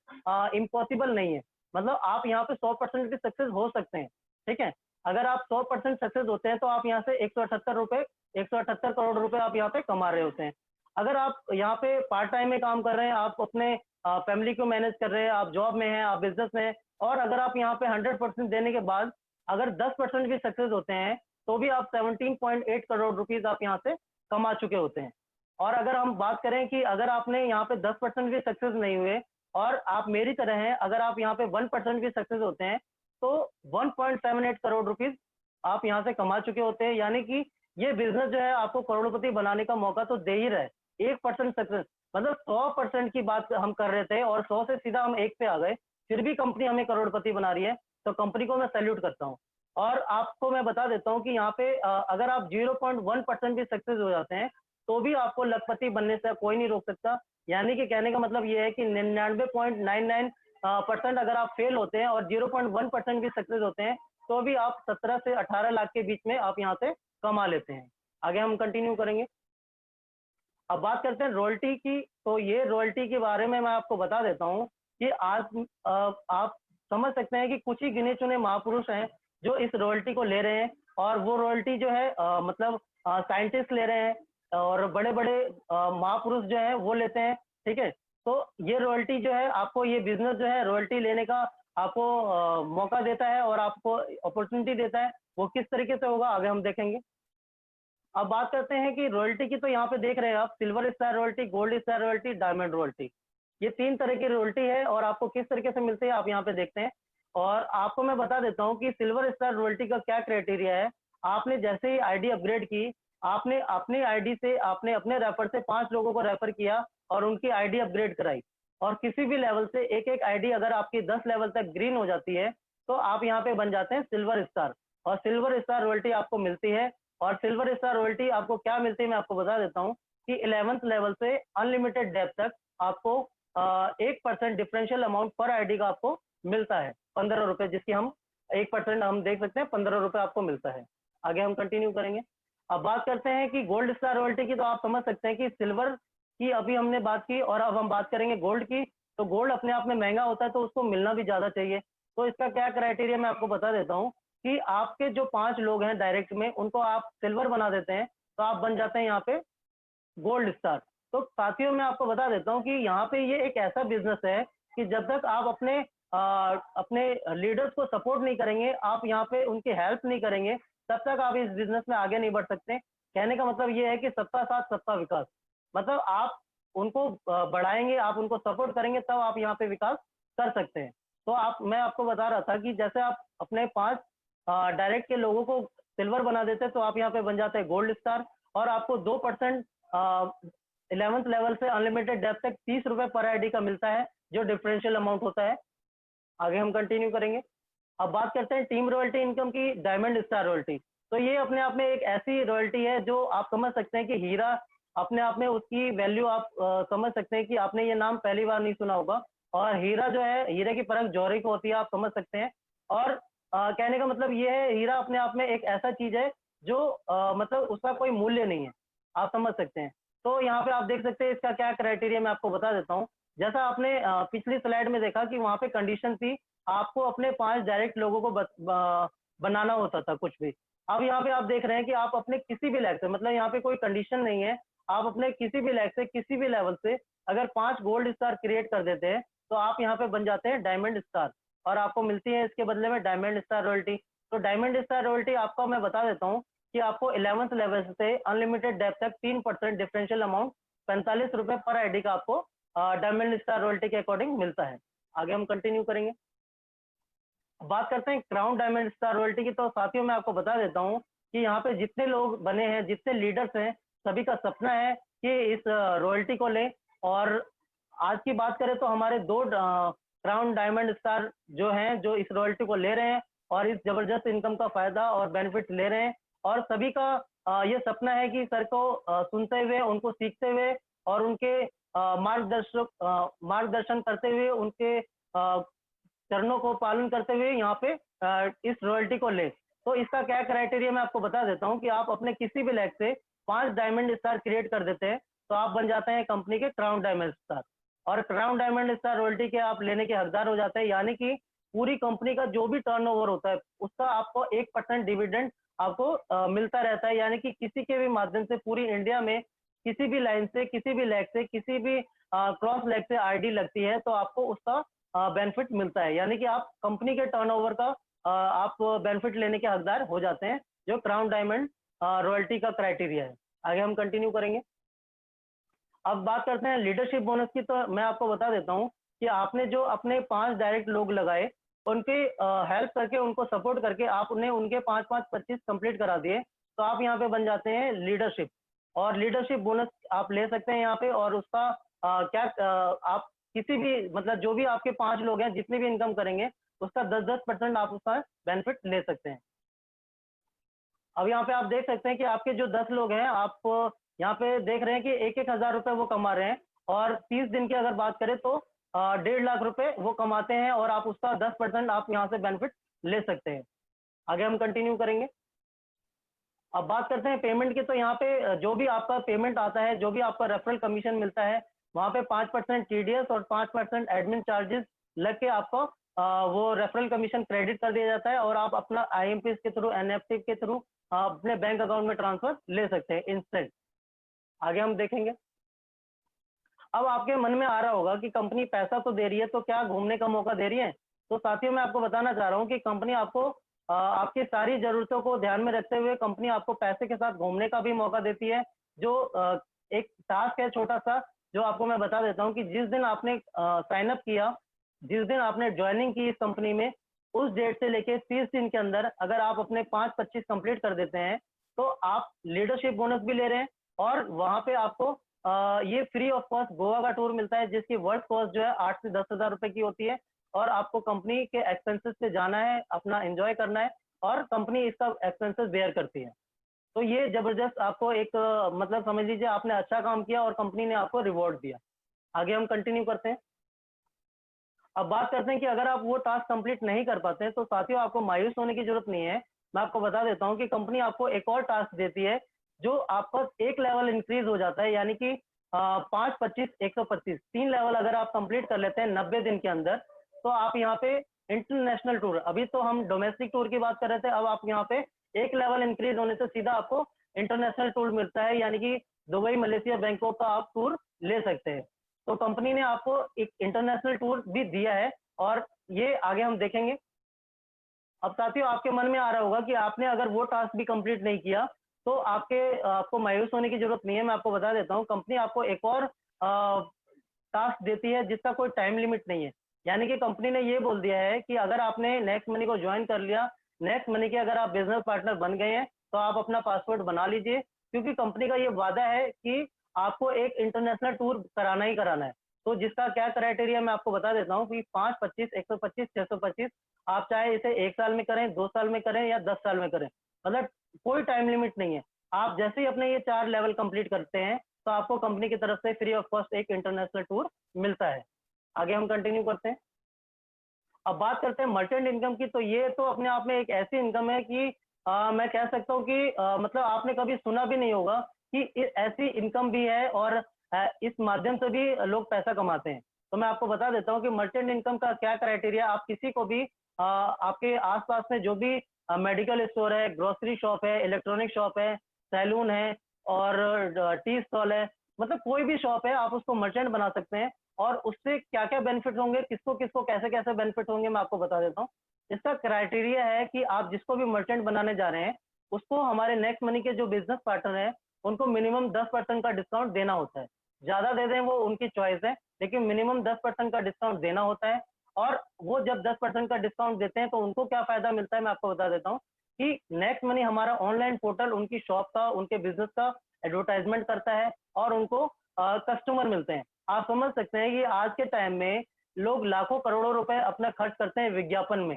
इम्पॉसिबल नहीं है। मतलब आप यहाँ पे 100% भी सक्सेस हो सकते हैं, ठीक है। अगर आप 100% सक्सेस होते हैं, तो आप यहाँ से 178 करोड़ रुपए आप यहाँ पे कमा रहे होते हैं। अगर आप यहाँ पे पार्ट टाइम में काम कर रहे हैं, आप अपने फैमिली को मैनेज कर रहे हैं, आप जॉब में हैं, आप बिजनेस में हैं, और अगर आप यहाँ पे 100% देने के बाद अगर 10% भी सक्सेस होते हैं, तो भी आप 17.8 करोड़ रुपीज आप यहाँ से कमा चुके होते हैं। और अगर हम बात करें कि अगर आपने यहाँ पे 10% भी सक्सेस नहीं हुए, और आप मेरी तरह हैं, अगर आप यहाँ पे 1% भी सक्सेस होते हैं, तो 1.78 करोड़ रुपीज आप यहाँ से कमा चुके होते हैं। यानी कि ये बिजनेस जो है आपको करोड़पति बनाने का मौका तो दे ही रहा है। 1% सक्सेस मतलब 100% की बात हम कर रहे थे, और 100 से सीधा हम 1 पे आ गए, फिर भी कंपनी हमें करोड़पति बना रही है, तो कंपनी को मैं सैल्यूट करता हूँ। और आपको मैं बता देता हूँ कि यहाँ पे अगर आप 0.1% भी सक्सेस हो जाते हैं, तो भी आपको लखपति बनने से कोई नहीं रोक सकता। यानी कि कहने का मतलब ये है कि 99.99% अगर आप फेल होते हैं और 0.1% भी सक्सेस होते हैं, तो भी आप 17 से 18 लाख के बीच में आप यहाँ से कमा लेते हैं। आगे हम कंटिन्यू करेंगे। अब बात करते हैं रॉयल्टी की। तो ये रॉयल्टी के बारे में मैं आपको बता देता हूँ कि आज आप समझ सकते हैं कि कुछ ही गिने चुने महापुरुष हैं जो इस रॉयल्टी को ले रहे हैं, और वो रॉयल्टी जो है मतलब साइंटिस्ट ले रहे हैं, और बड़े बड़े महापुरुष जो है वो लेते हैं, ठीक है। तो ये रॉयल्टी जो है आपको, ये बिजनेस जो है रॉयल्टी लेने का आपको मौका देता है और आपको अपॉर्चुनिटी देता है। वो किस तरीके से होगा आगे हम देखेंगे। अब बात करते हैं कि रॉयल्टी की। तो यहाँ पे देख रहे हैं आप silver star royalty, gold star royalty, diamond royalty, ये 3 तरह की रॉयल्टी है, और आपको किस तरीके से मिलती है आप यहाँ पे देखते हैं। और आपको मैं बता देता हूँ कि सिल्वर स्टार रॉयल्टी का क्या क्राइटेरिया है। आपने जैसे ही आईडी अपग्रेड की, आपने अपनी आईडी से आपने अपने रेफर से 5 लोगों को रेफर किया और उनकी आईडी अपग्रेड कराई, और किसी भी लेवल से एक एक आईडी अगर आपकी 10 लेवल तक ग्रीन हो जाती है, तो आप यहाँ पे बन जाते हैं सिल्वर स्टार, और सिल्वर स्टार रॉयल्टी आपको मिलती है। और सिल्वर स्टार रॉयल्टी आपको क्या मिलती है मैं आपको बता देता हूँ कि 11th लेवल से अनलिमिटेड डेप्थ तक आपको 1% डिफरेंशियल अमाउंट पर आईडी का आपको मिलता है 15 रुपए, जिसकी हम 1% हम देख सकते हैं 15 रुपए आपको मिलता है। आगे हम कंटिन्यू करेंगे। अब बात करते हैं कि गोल्ड स्टार रॉयल्टी की। तो आप समझ सकते हैं कि सिल्वर की अभी हमने बात की, और अब हम बात करेंगे गोल्ड की। तो गोल्ड अपने आप में महंगा होता है, तो उसको मिलना भी ज्यादा चाहिए। तो इसका क्या क्राइटेरिया मैं आपको बता देता हूँ कि आपके जो 5 लोग हैं डायरेक्ट में, उनको आप सिल्वर बना देते हैं, तो आप बन जाते हैं यहाँ पे गोल्ड स्टार। तो साथियों मैं आपको बता देता हूँ कि यहाँ पे ये एक ऐसा बिजनेस है कि जब तक आप अपने अपने लीडर्स को सपोर्ट नहीं करेंगे, आप यहाँ पे उनकी हेल्प नहीं करेंगे, तब तक आप इस बिजनेस में आगे नहीं बढ़ सकते। कहने का मतलब ये है कि सबका साथ सबका विकास, मतलब आप उनको बढ़ाएंगे, आप उनको सपोर्ट करेंगे, तब आप यहाँ पे विकास कर सकते हैं। तो मैं आपको बता रहा था कि जैसे आप अपने 5 डायरेक्ट के लोगों को सिल्वर बना देते हैं, तो आप यहाँ पे बन जाते हैं गोल्ड स्टार, और आपको 2% 11th लेवल से अनलिमिटेड डेप्थ तक 30 रुपए पर आईडी का मिलता है, जो डिफरेंशियल अमाउंट होता है। आगे हम कंटिन्यू करेंगे। अब बात करते हैं टीम रॉयल्टी इनकम की, डायमंड स्टार रॉयल्टी। तो ये अपने आप में एक ऐसी रॉयल्टी है जो आप समझ सकते हैं कि हीरा अपने आप में उसकी वैल्यू आप समझ सकते हैं कि आपने ये नाम पहली बार नहीं सुना होगा। और हीरा जो है, हीरे की परख जौहरी को होती है, आप समझ सकते हैं। और कहने का मतलब ये है, हीरा अपने आप में एक ऐसा चीज है जो मतलब उसका कोई मूल्य नहीं है, आप समझ सकते हैं। तो यहाँ पे आप देख सकते हैं इसका क्या क्राइटेरिया, मैं आपको बता देता हूँ। जैसा आपने पिछली स्लाइड में देखा कि वहां पे कंडीशन थी, आपको अपने 5 डायरेक्ट लोगों को बनाना होता था कुछ भी। अब यहाँ पे आप देख रहे हैं कि आप अपने किसी भी लेग से, मतलब यहाँ पे कोई कंडीशन नहीं है, आप अपने किसी भी लेग से, किसी भी लेवल से अगर 5 गोल्ड स्टार क्रिएट कर देते हैं, तो आप यहाँ पे बन जाते हैं डायमंड स्टार, और आपको मिलती है इसके बदले में डायमंड स्टार रॉयल्टी। तो डायमंड स्टार रॉयल्टी आपको मैं बता देता हूँ कि आपको 11th लेवल से अनलिमिटेड डेप्थ तक 3% डिफरेंशियल अमाउंट 45 रुपए पर आईडी का आपको डायमंड स्टार रॉयल्टी के अकॉर्डिंग मिलता है। आगे हम कंटिन्यू करेंगे। बात करते हैं क्राउन डायमंड स्टार रॉयल्टी की। तो साथियों मैं आपको बता देता हूँ कि यहाँ पे जितने लोग बने हैं, जितने लीडर्स हैं, सभी का सपना है कि इस रॉयल्टी को लें। और आज की बात करें तो हमारे 2 क्राउन डायमंड स्टार जो हैं, जो इस रॉयल्टी को ले रहे हैं और इस जबरदस्त इनकम का फायदा और बेनिफिट ले रहे हैं। और सभी का ये सपना है कि सर को सुनते हुए, उनको सीखते हुए और उनके मार्गदर्शन करते हुए, उनके चरणों को पालन करते हुए यहाँ पे इस रॉयल्टी को ले। तो इसका क्या क्राइटेरिया मैं आपको बता देता हूँ कि आप अपने किसी भी लेग से 5 डायमंड स्टार क्रिएट कर देते हैं, तो आप बन जाते हैं कंपनी के क्राउन डायमंड स्टार, और क्राउन डायमंड स्टार रॉयल्टी के आप लेने के हकदार हो जाते हैं। यानी कि पूरी कंपनी का जो भी टर्नओवर होता है, उसका आपको 1% डिविडेंड आपको मिलता रहता है। यानी कि किसी के भी माध्यम से पूरी इंडिया में किसी भी लाइन से, किसी भी लेग से, किसी भी क्रॉस लेग से आईडी लगती है, तो आपको उसका बेनिफिट मिलता है। यानी कि आप कंपनी के टर्नओवर का आप बेनिफिट लेने के हकदार हो जाते हैं, जो क्राउन डायमंड रॉयल्टी का क्राइटेरिया है। आगे हम कंटिन्यू करेंगे। अब बात करते हैं लीडरशिप बोनस की। तो मैं आपको बता देता हूँ कि आपने जो अपने 5 डायरेक्ट लोग लगाए, उनके हेल्प करके, उनको सपोर्ट करके आपने उनके 5-5 25 कंप्लीट करा दिए, तो आप यहाँ पे बन जाते हैं लीडरशिप। और लीडरशिप बोनस आप ले सकते हैं यहाँ पे। और उसका आप किसी भी, मतलब जो भी आपके 5 लोग हैं, जितनी भी इनकम करेंगे, उसका 10-10% आप उसका बेनिफिट ले सकते हैं। अब यहाँ पे आप देख सकते हैं कि आपके जो 10 लोग हैं, आप यहाँ पे देख रहे हैं कि 1-1 हजार रुपए वो कमा रहे हैं। और 30 दिन की अगर बात करें तो 1.5 लाख रुपए वो कमाते हैं, और आप उसका 10% आप यहाँ से बेनिफिट ले सकते हैं। आगे हम कंटिन्यू करेंगे। अब बात करते हैं पेमेंट की। तो यहाँ पे जो भी आपका पेमेंट आता है, जो भी आपका रेफरल कमीशन मिलता है, वहाँ पे 5% टीडीएस और 5% एडमिन चार्जेस लग के आपको वो रेफरल कमीशन क्रेडिट कर दिया जाता है, और आप अपना आईएमपीएस के थ्रू, एनएफटी के थ्रू अपने बैंक अकाउंट में ट्रांसफर ले सकते हैं इंस्टेंट। आगे हम देखेंगे। अब आपके मन में आ रहा होगा कि कंपनी पैसा तो दे रही है, तो क्या घूमने का मौका दे रही है? तो साथियों मैं आपको बताना चाह रहा हूँ कि कंपनी आपको आपकी सारी जरूरतों को ध्यान में रखते हुए कंपनी आपको पैसे के साथ घूमने का भी मौका देती है। जो एक टास्क है छोटा सा, जो आपको मैं बता देता हूँ कि जिस दिन आपने साइन अप किया, जिस दिन आपने ज्वाइनिंग की इस कंपनी में, उस डेट से लेके 30 दिन के अंदर अगर आप अपने 5-25 कंप्लीट कर देते हैं, तो आप लीडरशिप बोनस भी ले रहे हैं। और वहां पे आपको ये फ्री ऑफ कॉस्ट गोवा का टूर मिलता है, जिसकी वर्ल्ड कॉस्ट जो है 8 से 10 हजार रुपए की होती है। और आपको कंपनी के एक्सपेंसेस पे जाना है, अपना एंजॉय करना है, और कंपनी इसका एक्सपेंसेस बेयर करती है। तो ये जबरदस्त आपको एक मतलब समझ लीजिए आपने अच्छा काम किया और कंपनी ने आपको रिवॉर्ड दिया। आगे हम कंटिन्यू करते हैं। अब बात करते हैं कि अगर आप वो टास्क कंप्लीट नहीं कर पाते हैं, तो साथियों आपको मायूस होने की जरूरत नहीं है। मैं आपको बता देता हूँ कि कंपनी आपको एक और टास्क देती है, जो आपका एक लेवल इंक्रीज हो जाता है। यानी कि 5, 25, 125 3 लेवल अगर आप कंप्लीट कर लेते हैं 90 दिन के अंदर, तो आप यहाँ पे इंटरनेशनल टूर, अभी तो हम डोमेस्टिक टूर की बात कर रहे थे, अब आप यहाँ पे एक लेवल इंक्रीज होने से सीधा आपको इंटरनेशनल टूर मिलता है। यानी कि दुबई, मलेशिया, बैंकॉक का आप टूर ले सकते हैं। तो कंपनी ने आपको एक इंटरनेशनल टूर भी दिया है, और ये आगे हम देखेंगे। अब साथियों आपके मन में आ रहा होगा कि आपने अगर वो टास्क भी कंप्लीट नहीं किया तो आपको मायूस होने की जरूरत नहीं है। मैं आपको बता देता हूँ, कंपनी आपको एक और टास्क देती है जिसका कोई टाइम लिमिट नहीं है। यानी कि कंपनी ने ये बोल दिया है कि अगर आपने नेक्स्ट मनी को ज्वाइन कर लिया, नेक्स्ट मनी के अगर आप बिजनेस पार्टनर बन गए हैं तो आप अपना पासवर्ड बना लीजिए, क्योंकि कंपनी का ये वादा है कि आपको एक इंटरनेशनल टूर कराना ही कराना है। तो जिसका क्या क्राइटेरिया मैं आपको बता देता हूँ कि 5, 25, 125, 625, आप चाहे इसे 1 साल में करें, 2 साल में करें या 10 साल में करें, मतलब कोई टाइम लिमिट नहीं है। आप जैसे ही अपने ये 4 लेवल कंप्लीट करते हैं तो आपको कंपनी की तरफ से फ्री ऑफ कॉस्ट एक इंटरनेशनल टूर मिलता है। आगे हम कंटिन्यू करते हैं। अब बात करते हैं मर्चेंट इनकम की। तो ये तो अपने आप में एक ऐसी इनकम है कि मैं कह सकता हूँ कि मतलब आपने कभी सुना भी नहीं होगा कि ऐसी इनकम भी है और इस माध्यम से भी लोग पैसा कमाते हैं। तो मैं आपको बता देता हूँ कि मर्चेंट इनकम का क्या क्राइटेरिया। आप किसी को भी आपके आसपास में जो भी मेडिकल स्टोर है, ग्रोसरी शॉप है, इलेक्ट्रॉनिक शॉप है, सैलून है और टी स्टॉल है, मतलब कोई भी शॉप है, आप उसको मर्चेंट बना सकते हैं। और उससे क्या-क्या बेनिफिट होंगे, किसको-किसको कैसे-कैसे बेनिफिट होंगे, मैं आपको बता देता हूँ। इसका क्राइटेरिया है कि आप जिसको भी मर्चेंट बनाने जा रहे हैं, उसको हमारे नेक्स्ट मनी के जो बिज़नेस पार्टनर हैं, उनको मिनिमम 10% का डिस्काउंट देना होता है। ज़्यादा दे दें वो उनकी चॉइस है, लेकिन मिनिमम 10% का डिस्काउंट देना होता है। और वो जब 10% का डिस्काउंट देते हैं, तो उनको क्या फ़ायदा मिलता है, मैं आपको बता देता हूँ कि नेक्स्ट मनी हमारा ऑनलाइन पोर्टल उनकी शॉप का, उनके बिज़नेस का एडवर्टाइज़मेंट करता है और उनको कस्टमर मिलते हैं। आप समझ सकते हैं कि आज के टाइम में लोग लाखों करोड़ों रुपए अपना खर्च करते हैं विज्ञापन में,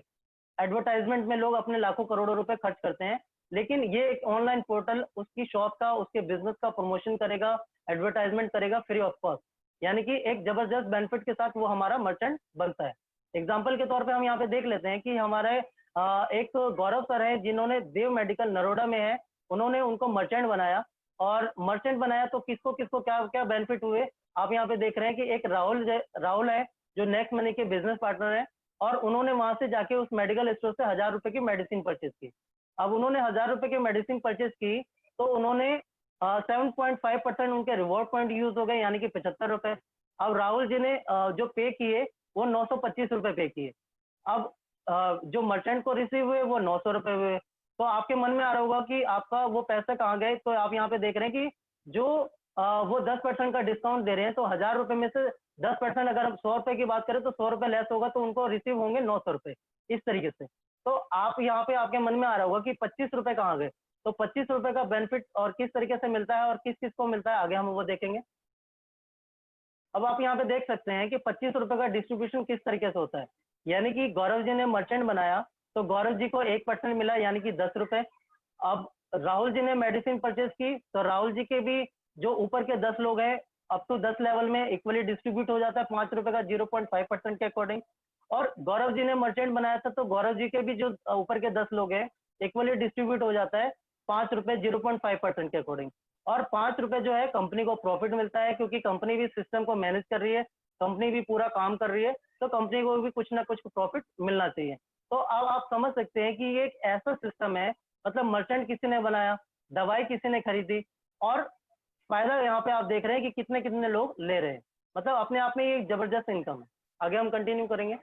एडवर्टाइजमेंट में लोग अपने लाखों करोड़ों रुपए खर्च करते हैं। लेकिन ये एक ऑनलाइन पोर्टल उसकी शॉप का, उसके बिजनेस का प्रमोशन करेगा, एडवर्टाइजमेंट करेगा फ्री ऑफ कॉस्ट। यानी कि एक जबरदस्त बेनिफिट के साथ वो हमारा मर्चेंट बनता है। एग्जाम्पल के तौर पे हम यहाँ पे देख लेते हैं कि हमारे एक गौरव सर हैं जिन्होंने देव मेडिकल नरोडा में है, उन्होंने उनको मर्चेंट बनाया। और मर्चेंट बनाया तो किसको किसको क्या क्या बेनिफिट हुए, आप यहाँ पे देख रहे हैं कि एक राहुल है जो नेक्स्ट मनी के बिजनेस पार्टनर है, और उन्होंने वहां से जाके उस मेडिकल स्टोर से 1000 रुपए की मेडिसिन परचेज की। अब उन्होंने 1000 रुपए की मेडिसिन परचेज की तो उन्होंने 7.5% उनके रिवॉर्ड पॉइंट यूज हो गए, यानी कि 75 रुपए। अब राहुल जी ने जो पे किए वो 925 रुपए पे किए। अब जो मर्चेंट को रिसीव हुए वो 900 रुपए हुए। तो आपके मन में आ रहा होगा कि आपका वो पैसे कहाँ गए। तो आप यहाँ पे देख रहे हैं कि जो वो 10% का डिस्काउंट दे रहे हैं, तो 1000 रुपए में से 10%, अगर हम 100 रुपए की बात करें तो 100 रुपए लेस होगा, तो उनको रिसीव होंगे 900 रुपए, इस तरीके से। तो आप यहाँ पे आपके मन में आ रहा होगा कि 25 रुपए कहाँ गए। तो 25 रुपए का बेनिफिट और किस तरीके से मिलता है और किस किस को मिलता है, आगे हम वो देखेंगे। अब आप यहाँ पे देख सकते हैं कि 25 रुपए का डिस्ट्रीब्यूशन किस तरीके से होता है। यानी कि गौरव जी ने मर्चेंट बनाया तो गौरव जी को 1% मिला, यानी कि 10 रुपए। अब राहुल जी ने मेडिसिन परचेज की तो राहुल जी के भी जो ऊपर के 10 लोग हैं, अप टू 10 लेवल में इक्वली डिस्ट्रीब्यूट हो जाता है 5 रुपए का 0.5% के अकॉर्डिंग। और गौरव जी ने मर्चेंट बनाया था तो गौरव जी के भी जो ऊपर के 10 लोग हैं, इक्वली डिस्ट्रीब्यूट हो जाता है 5 रुपए 0.5% के अकॉर्डिंग। और 5 रुपए जो है कंपनी को प्रॉफिट मिलता है, क्योंकि कंपनी भी सिस्टम को मैनेज कर रही है, कंपनी भी पूरा काम कर रही है, तो कंपनी को भी कुछ ना कुछ प्रॉफिट मिलना चाहिए। तो अब आप समझ सकते हैं कि ये एक ऐसा सिस्टम है, मतलब मर्चेंट किसी ने बनाया, दवाई किसी ने खरीदी, और फायदा यहाँ पे आप देख रहे हैं कि कितने कितने लोग ले रहे हैं। मतलब अपने आप में ये एक जबरदस्त इनकम है। आगे हम कंटिन्यू करेंगे।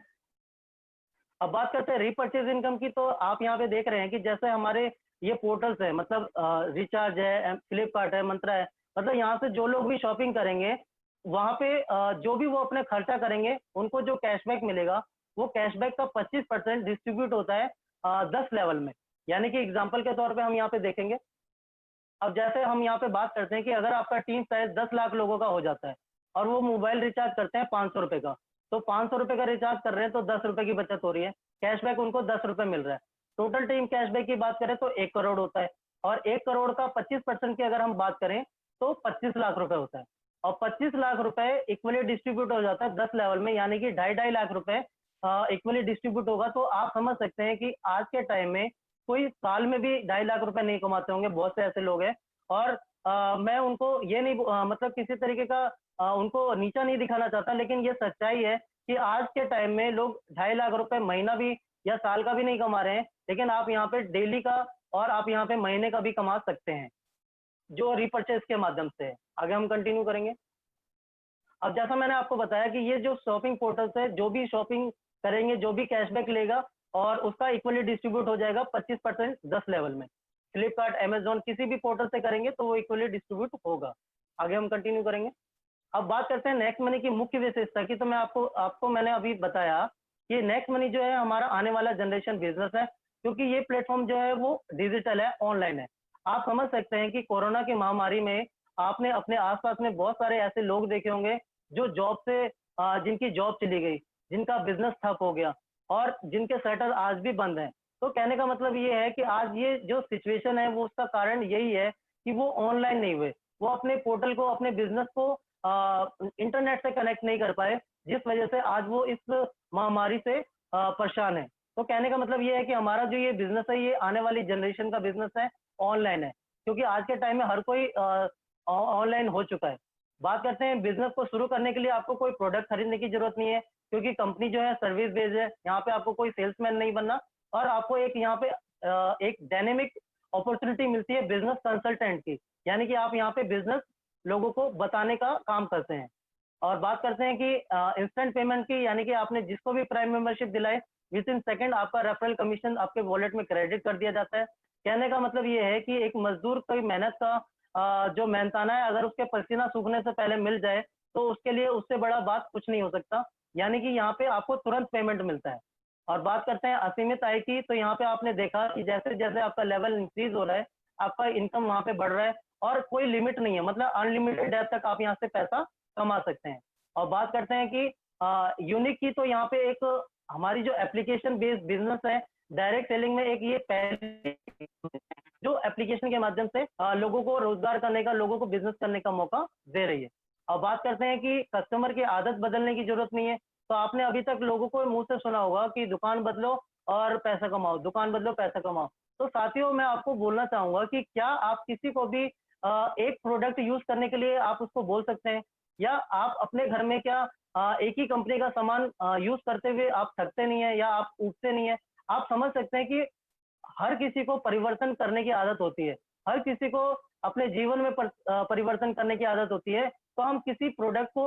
अब बात करते हैं रीपरचेज इनकम की। तो आप यहाँ पे देख रहे हैं कि जैसे हमारे ये पोर्टल्स है, मतलब रिचार्ज है, फ्लिपकार्ट है, मंत्रा है, मतलब यहाँ से जो लोग भी शॉपिंग करेंगे वहाँ पे जो भी वो अपने खर्चा करेंगे उनको जो कैशबैक मिलेगा, वो कैशबैक का 25% डिस्ट्रीब्यूट होता है 10 लेवल में। यानी कि एग्जाम्पल के तौर पे हम यहाँ पे देखेंगे। अब जैसे हम यहाँ पे बात करते हैं कि अगर आपका टीम साइज 10 लाख लोगों का हो जाता है और वो मोबाइल रिचार्ज करते हैं 500 रुपए का, तो 500 रुपए का रिचार्ज कर रहे हैं तो 10 रुपए की बचत हो रही है, कैशबैक उनको 10 रुपए मिल रहा है। टोटल टीम कैशबैक की बात करें तो 1 करोड़ होता है, और 1 करोड़ का 25% की अगर हम बात करें तो 25 लाख रुपए होता है। और 25 लाख रुपए इक्वली डिस्ट्रीब्यूट हो जाता है 10 लेवल में, यानी कि 2.5 लाख रुपए इक्वली डिस्ट्रीब्यूट होगा। तो आप समझ सकते हैं कि आज के टाइम में कोई साल में भी 2.5 लाख रुपए नहीं कमाते होंगे, बहुत से ऐसे लोग हैं। और मैं उनको ये नहीं मतलब किसी तरीके का उनको नीचा नहीं दिखाना चाहता, लेकिन ये सच्चाई है कि आज के टाइम में लोग 2.5 लाख रुपए महीना भी या साल का भी नहीं कमा रहे हैं, लेकिन आप यहाँ पे डेली का और आप यहाँ पे महीने का भी कमा सकते हैं, जो रिपर्चेज के माध्यम से है। आगे हम कंटिन्यू करेंगे। अब जैसा मैंने आपको बताया कि ये जो शॉपिंग पोर्टल्स है, जो भी शॉपिंग करेंगे, जो भी कैशबैक लेगा और उसका इक्वली डिस्ट्रीब्यूट हो जाएगा 25% 10 लेवल में। फ्लिपकार्ट, अमेज़न किसी भी पोर्टल से करेंगे तो वो इक्वली डिस्ट्रीब्यूट होगा। आगे हम कंटिन्यू करेंगे। अब बात करते हैं नेक्स्ट मनी की मुख्य विशेषता की, तो मैं आपको आपको मैंने अभी बताया कि नेक्स्ट मनी जो है हमारा आने वाला जनरेशन बिज़नेस है, क्योंकि ये प्लेटफ़ॉर्म जो है वो डिजिटल है, ऑनलाइन है। आप समझ सकते हैं कि कोरोना की महामारी में आपने अपने आस-पास में बहुत सारे ऐसे लोग देखे होंगे जो जॉब से जिनकी जॉब चली गई, जिनका बिज़नेस ठप हो गया और जिनके शटर आज भी बंद हैं। तो कहने का मतलब ये है कि आज ये जो सिचुएशन है वो उसका कारण यही है कि वो ऑनलाइन नहीं हुए। वो अपने पोर्टल को, अपने बिज़नेस को इंटरनेट से कनेक्ट नहीं कर पाए, जिस वजह से आज वो इस महामारी से परेशान है। तो कहने का मतलब ये है कि हमारा जो ये बिज़नेस है, ये आने वाली जनरेशन का बिज़नेस है, ऑनलाइन है। क्योंकि आज के टाइम में हर कोई ऑनलाइन हो चुका है। बात करते हैं बिज़नेस को शुरू करने के लिए आपको कोई प्रोडक्ट खरीदने की ज़रूरत नहीं है, क्योंकि कंपनी जो है सर्विस बेस्ड है। यहाँ पे आपको कोई सेल्समैन नहीं बनना और आपको एक यहाँ पे एक डायनेमिक अपॉर्चुनिटी मिलती है बिज़नेस कंसल्टेंट की। यानी कि आप यहाँ पे बिज़नेस लोगों को बताने का काम करते हैं। और बात करते हैं कि इंस्टेंट पेमेंट की, यानी कि आपने जिसको भी प्राइम मेंबरशिप दिलाई, विद इन सेकंड आपका रेफरल कमीशन आपके वॉलेट में क्रेडिट कर दिया जाता है। कहने का मतलब ये है कि एक मजदूर की मेहनत का जो मेहनताना है, अगर उसके पसीना सूखने से पहले मिल जाए, तो उसके लिए उससे बड़ा बात कुछ नहीं हो सकता। यानी कि यहाँ पे आपको तुरंत पेमेंट मिलता है। और बात करते हैं असीमित आय की, तो यहाँ पे आपने देखा कि जैसे-जैसे आपका लेवल इंक्रीज़ हो रहा है, आपका इनकम वहाँ पे बढ़ रहा है और कोई लिमिट नहीं है, मतलब अनलिमिटेड डेप्थ तक आप यहाँ से पैसा कमा सकते हैं। और बात करते हैं कि यूनिक की, तो यहाँ पे एक हमारी जो एप्लीकेशन बेस्ड बिज़नेस है, डायरेक्ट सेलिंग में एक ये पहली जो एप्लीकेशन के माध्यम से लोगों को रोज़गार करने का, लोगों को बिज़नेस करने का मौका दे रही है। अब बात करते हैं कि कस्टमर की आदत बदलने की ज़रूरत नहीं है। तो आपने अभी तक लोगों को मुँह से सुना होगा कि दुकान बदलो और पैसा कमाओ, दुकान बदलो पैसा कमाओ। तो साथियों, मैं आपको बोलना चाहूँगा कि क्या आप किसी को भी एक प्रोडक्ट यूज़ करने के लिए आप उसको बोल सकते हैं? या आप अपने घर में क्या एक ही कंपनी का सामान यूज़ करते हुए आप थकते नहीं हैं या आप ऊबते नहीं हैं? आप समझ सकते हैं कि हर किसी को परिवर्तन करने की आदत होती है। हर किसी को अपने जीवन में परिवर्तन करने की आदत होती है। तो हम किसी प्रोडक्ट को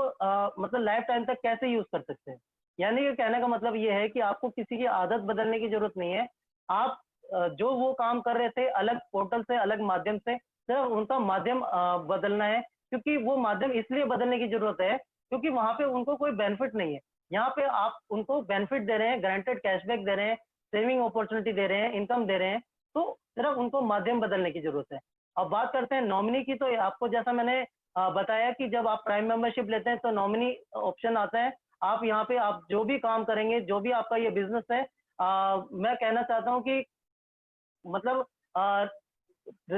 मतलब लाइफ टाइम तक कैसे यूज़ कर सकते हैं? यानी कि कहने का मतलब ये है कि आपको किसी की आदत बदलने की ज़रूरत नहीं है। आप जो वो काम कर रहे थे अलग पोर्टल से, अलग माध्यम से, सिर्फ उनका माध्यम बदलना है। क्योंकि वो माध्यम इसलिए बदलने की ज़रूरत है, क्योंकि वहाँ पे उनको कोई बेनिफिट नहीं है। यहाँ पे आप उनको बेनिफिट दे रहे हैं, गारंटेड कैशबैक दे रहे हैं, सेविंग अपॉर्चुनिटी दे रहे हैं, इनकम दे रहे हैं, तो सिर्फ उनको माध्यम बदलने की ज़रूरत है। अब बात करते हैं नॉमिनी की, तो आपको जैसा मैंने बताया कि जब आप प्राइम मेंबरशिप लेते हैं तो नॉमिनी ऑप्शन आता है। आप यहाँ पे आप जो भी काम करेंगे, जो भी आपका ये बिज़नेस है, मैं कहना चाहता हूँ कि मतलब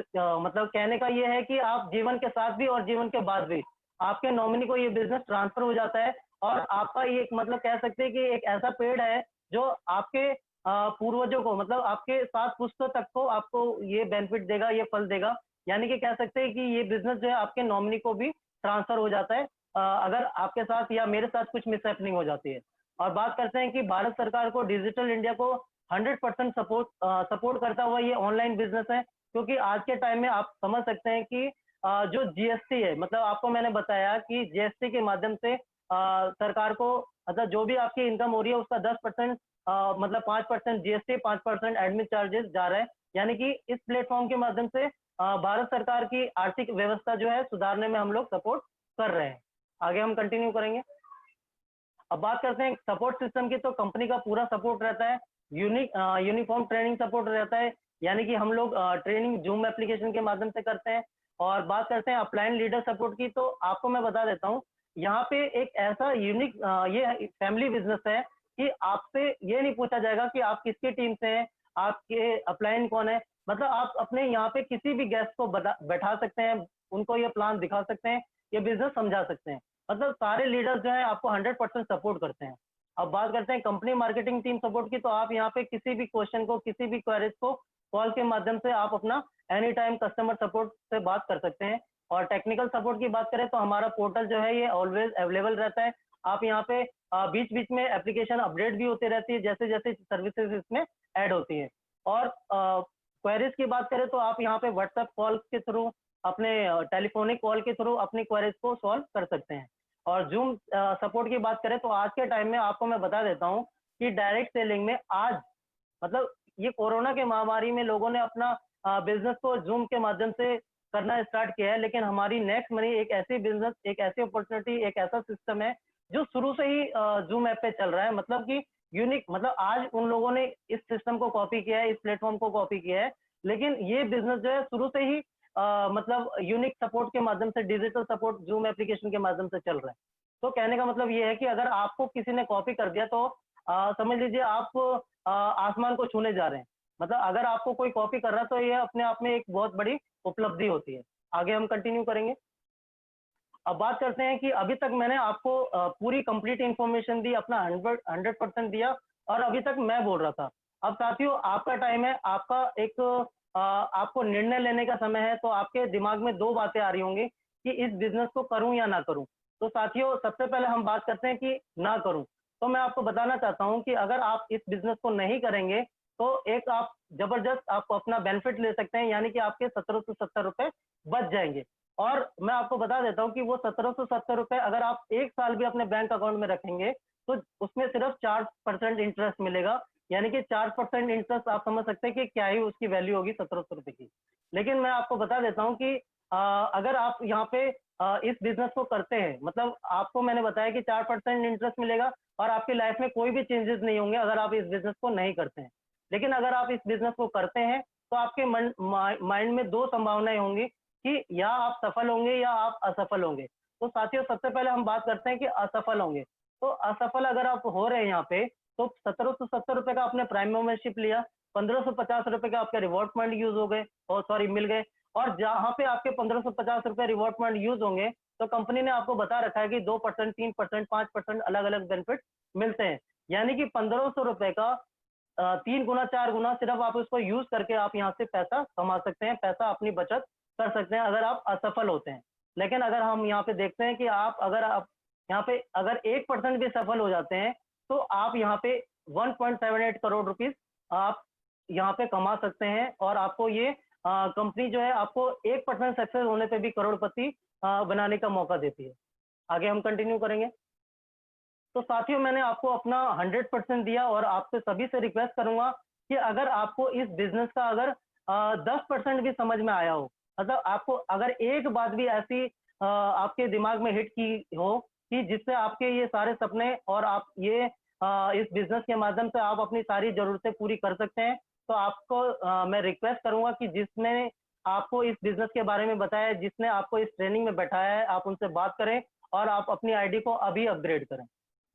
मतलब कहने का ये है कि आप जीवन के साथ भी और जीवन के बाद भी आपके नॉमिनी को ये बिज़नेस ट्रांसफ़र हो जाता है और आपका ये एक मतलब कह सकते हैं कि एक ऐसा पेड़ है जो आपके पूर्वजों को, मतलब आपके 7 पुश्तों तक को आपको ये बेनिफिट देगा, ये फल देगा। यानी कि कह सकते हैं कि ये बिज़नेस जो है आपके नॉमिनी को भी ट्रांसफ़र हो जाता है अगर आपके साथ या मेरे साथ कुछ मिसहैपनिंग हो जाती है। और बात करते हैं कि भारत सरकार को डिजिटल इंडिया को 100% सपोर्ट करता हुआ ये ऑनलाइन बिज़नेस है, क्योंकि आज के टाइम में आप समझ सकते हैं कि जो जीएसटी है, मतलब आपको मैंने बताया कि जीएसटी के माध्यम से सरकार को, मतलब जो भी आपकी इनकम हो रही है उसका 10% मतलब 5% जीएसटी, 5% एडमिन चार्जेस जा रहा है। यानी कि इस प्लेटफ़ॉर्म के माध्यम से भारत सरकार की आर्थिक व्यवस्था जो है सुधारने में हम लोग सपोर्ट कर रहे हैं। आगे हम कंटिन्यू करेंगे। अब बात करते हैं सपोर्ट सिस्टम की, तो कंपनी का पूरा सपोर्ट रहता है। यूनिफॉर्म ट्रेनिंग सपोर्ट रहता है, यानी कि हम लोग ट्रेनिंग ज़ूम एप्लीकेशन के माध्यम से करते हैं। और बात करते हैं अपलाइन लीडर सपोर्ट की, तो आपको मैं बता देता हूँ, यहाँ पे एक ऐसा यूनिक ये फैमिली बिज़नेस है कि आपसे ये नहीं पूछा जाएगा कि आप किसकी टीम से हैं, आपके अपलाइन कौन है। मतलब आप अपने यहाँ पे किसी भी गेस्ट को बैठा सकते हैं, उनको ये प्लान दिखा सकते हैं, ये बिज़नेस समझा सकते हैं। मतलब सारे लीडर्स जो हैं आपको 100% सपोर्ट करते हैं। अब बात करते हैं कंपनी मार्केटिंग टीम सपोर्ट की, तो आप यहाँ पे किसी भी क्वेश्चन को, किसी भी क्वेरीज को कॉल के माध्यम से आप अपना एनी टाइम कस्टमर सपोर्ट से बात कर सकते हैं। और टेक्निकल सपोर्ट की बात करें तो हमारा पोर्टल जो है ये ऑलवेज अवेलेबल रहता है। आप यहाँ पे बीच-बीच में एप्लीकेशन अपडेट भी होती रहती है, जैसे-जैसे सर्विसेज इसमें ऐड होती है। और क्वेरीज की बात करें तो आप यहाँ पे व्हाट्सएप कॉल के थ्रू, अपने टेलीफोनिक कॉल के थ्रू अपनी क्वेरीज को सॉल्व कर सकते हैं। और ज़ूम सपोर्ट की बात करें तो आज के टाइम में आपको मैं बता देता हूँ कि डायरेक्ट सेलिंग में आज मतलब ये कोरोना के महामारी में लोगों ने अपना बिजनेस को जूम के माध्यम से करना स्टार्ट किया है, लेकिन हमारी नेक्स्ट मनी एक ऐसी बिजनेस, एक ऐसी अपॉर्चुनिटी, एक ऐसा सिस्टम है जो शुरू से ही जूम ऐप पे चल रहा है। मतलब कि यूनिक, मतलब आज उन लोगों ने इस सिस्टम को कॉपी किया है, इस प्लेटफॉर्म को कॉपी किया है, लेकिन ये बिजनेस जो है शुरू से ही मतलब यूनिक सपोर्ट के माध्यम से, डिजिटल सपोर्ट जूम एप्लीकेशन के माध्यम से चल रहा है। तो कहने का मतलब ये है कि अगर आपको किसी ने कॉपी कर दिया तो समझ लीजिए आप आसमान को छूने जा रहे हैं। मतलब अगर आपको कोई कॉपी कर रहा है तो ये अपने आप में एक बहुत बड़ी उपलब्धि होती है। आगे हम कंटिन्यू करेंगे। अब बात करते हैं कि अभी तक मैंने आपको पूरी कंप्लीट इन्फॉर्मेशन दी, अपना 100% दिया और अभी तक मैं बोल रहा था। अब साथियों आपका टाइम है, आपका एक आपको निर्णय लेने का समय है, तो आपके दिमाग में 2 बातें आ रही होंगी कि इस बिज़नेस को करूँ या ना करूँ? तो साथियों सबसे पहले हम बात करते हैं कि ना करूँ। तो मैं आपको बताना चाहता हूँ कि अगर आप इस बिज़नेस को नहीं करेंगे, तो एक आप ज़बरदस्त आप अपना बेनिफिट ले सकते हैं, यानी कि आपके ₹1770 बच जाएँगे। और मैं आपको बता देता हूँ कि वो ₹1770 अगर आप 1 साल भी अपने बैंक अकाउंट में रखेंगे, तो उसमें सिर्फ 4% इंटरेस्ट मिलेगा। यानी कि 4% इंटरेस्ट आप समझ सकते हैं कि क्या ही उसकी वैल्यू होगी ₹1700 की। लेकिन मैं आपको बता देता हूँ कि अगर आप यहाँ पे इस बिज़नेस को करते हैं, मतलब आपको मैंने बताया कि 4% इंटरेस्ट मिलेगा और आपकी लाइफ में कोई भी चेंजेस नहीं होंगे अगर आप इस बिज़नेस को नहीं करते हैं। लेकिन अगर आप इस बिज़नेस को करते हैं, तो आपके माइंड में 2 संभावनाएँ होंगी कि या आप सफल होंगे या आप असफल होंगे। तो साथियों सबसे पहले हम बात करते हैं कि असफल होंगे। तो असफल अगर आप हो रहे हैं यहाँ पे, तो ₹1770 का आपने प्राइम मेंबरशिप लिया, ₹1550 का आपके रिवॉर्ड पॉइंट यूज़ हो गए, ओह सॉरी मिल गए, और जहाँ पे आपके ₹1550 रिवॉर्ड पॉइंट यूज़ होंगे, तो कंपनी ने आपको बता रखा है कि 2%, 3%, 5% अलग-अलग बेनिफिट मिलते हैं। यानी कि ₹1500 का 3 गुना 4 गुना सिर्फ आप उसको यूज़ करके आप यहाँ से पैसा कमा सकते हैं, पैसा अपनी बचत कर सकते हैं अगर आप असफल होते हैं। लेकिन अगर हम यहाँ पे देखते हैं कि आप यहाँ पे अगर 1% भी सफल हो जाते हैं, तो आप यहाँ पे 1.78 करोड़ रुपीज़ आप यहाँ पे कमा सकते हैं और आपको ये कंपनी जो है आपको 1% सक्सेस होने पे भी करोड़पति बनाने का मौका देती है। आगे हम कंटिन्यू करेंगे। तो साथियों मैंने आपको अपना 100% दिया और आपसे सभी से रिक्वेस्ट करूंगा कि अगर आपको इस बिजनेस का अगर 10% भी समझ में आया हो, मतलब आपको अगर एक बात भी ऐसी आपके दिमाग में हिट की हो कि जिससे आपके ये सारे सपने और आप ये इस बिजनेस के माध्यम से आप अपनी सारी जरूरतें पूरी कर सकते हैं, तो आपको मैं रिक्वेस्ट करूंगा कि जिसने आपको इस बिजनेस के बारे में बताया है, जिसने आपको इस ट्रेनिंग में बैठाया है, आप उनसे बात करें और आप अपनी आईडी को अभी अपग्रेड करें।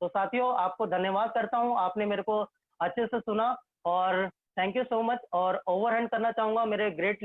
तो साथियों आपको धन्यवाद करता हूँ, आपने मेरे को अच्छे से सुना और थैंक यू सो मच, और ओवरहैंड करना चाहूँगा मेरे ग्रेट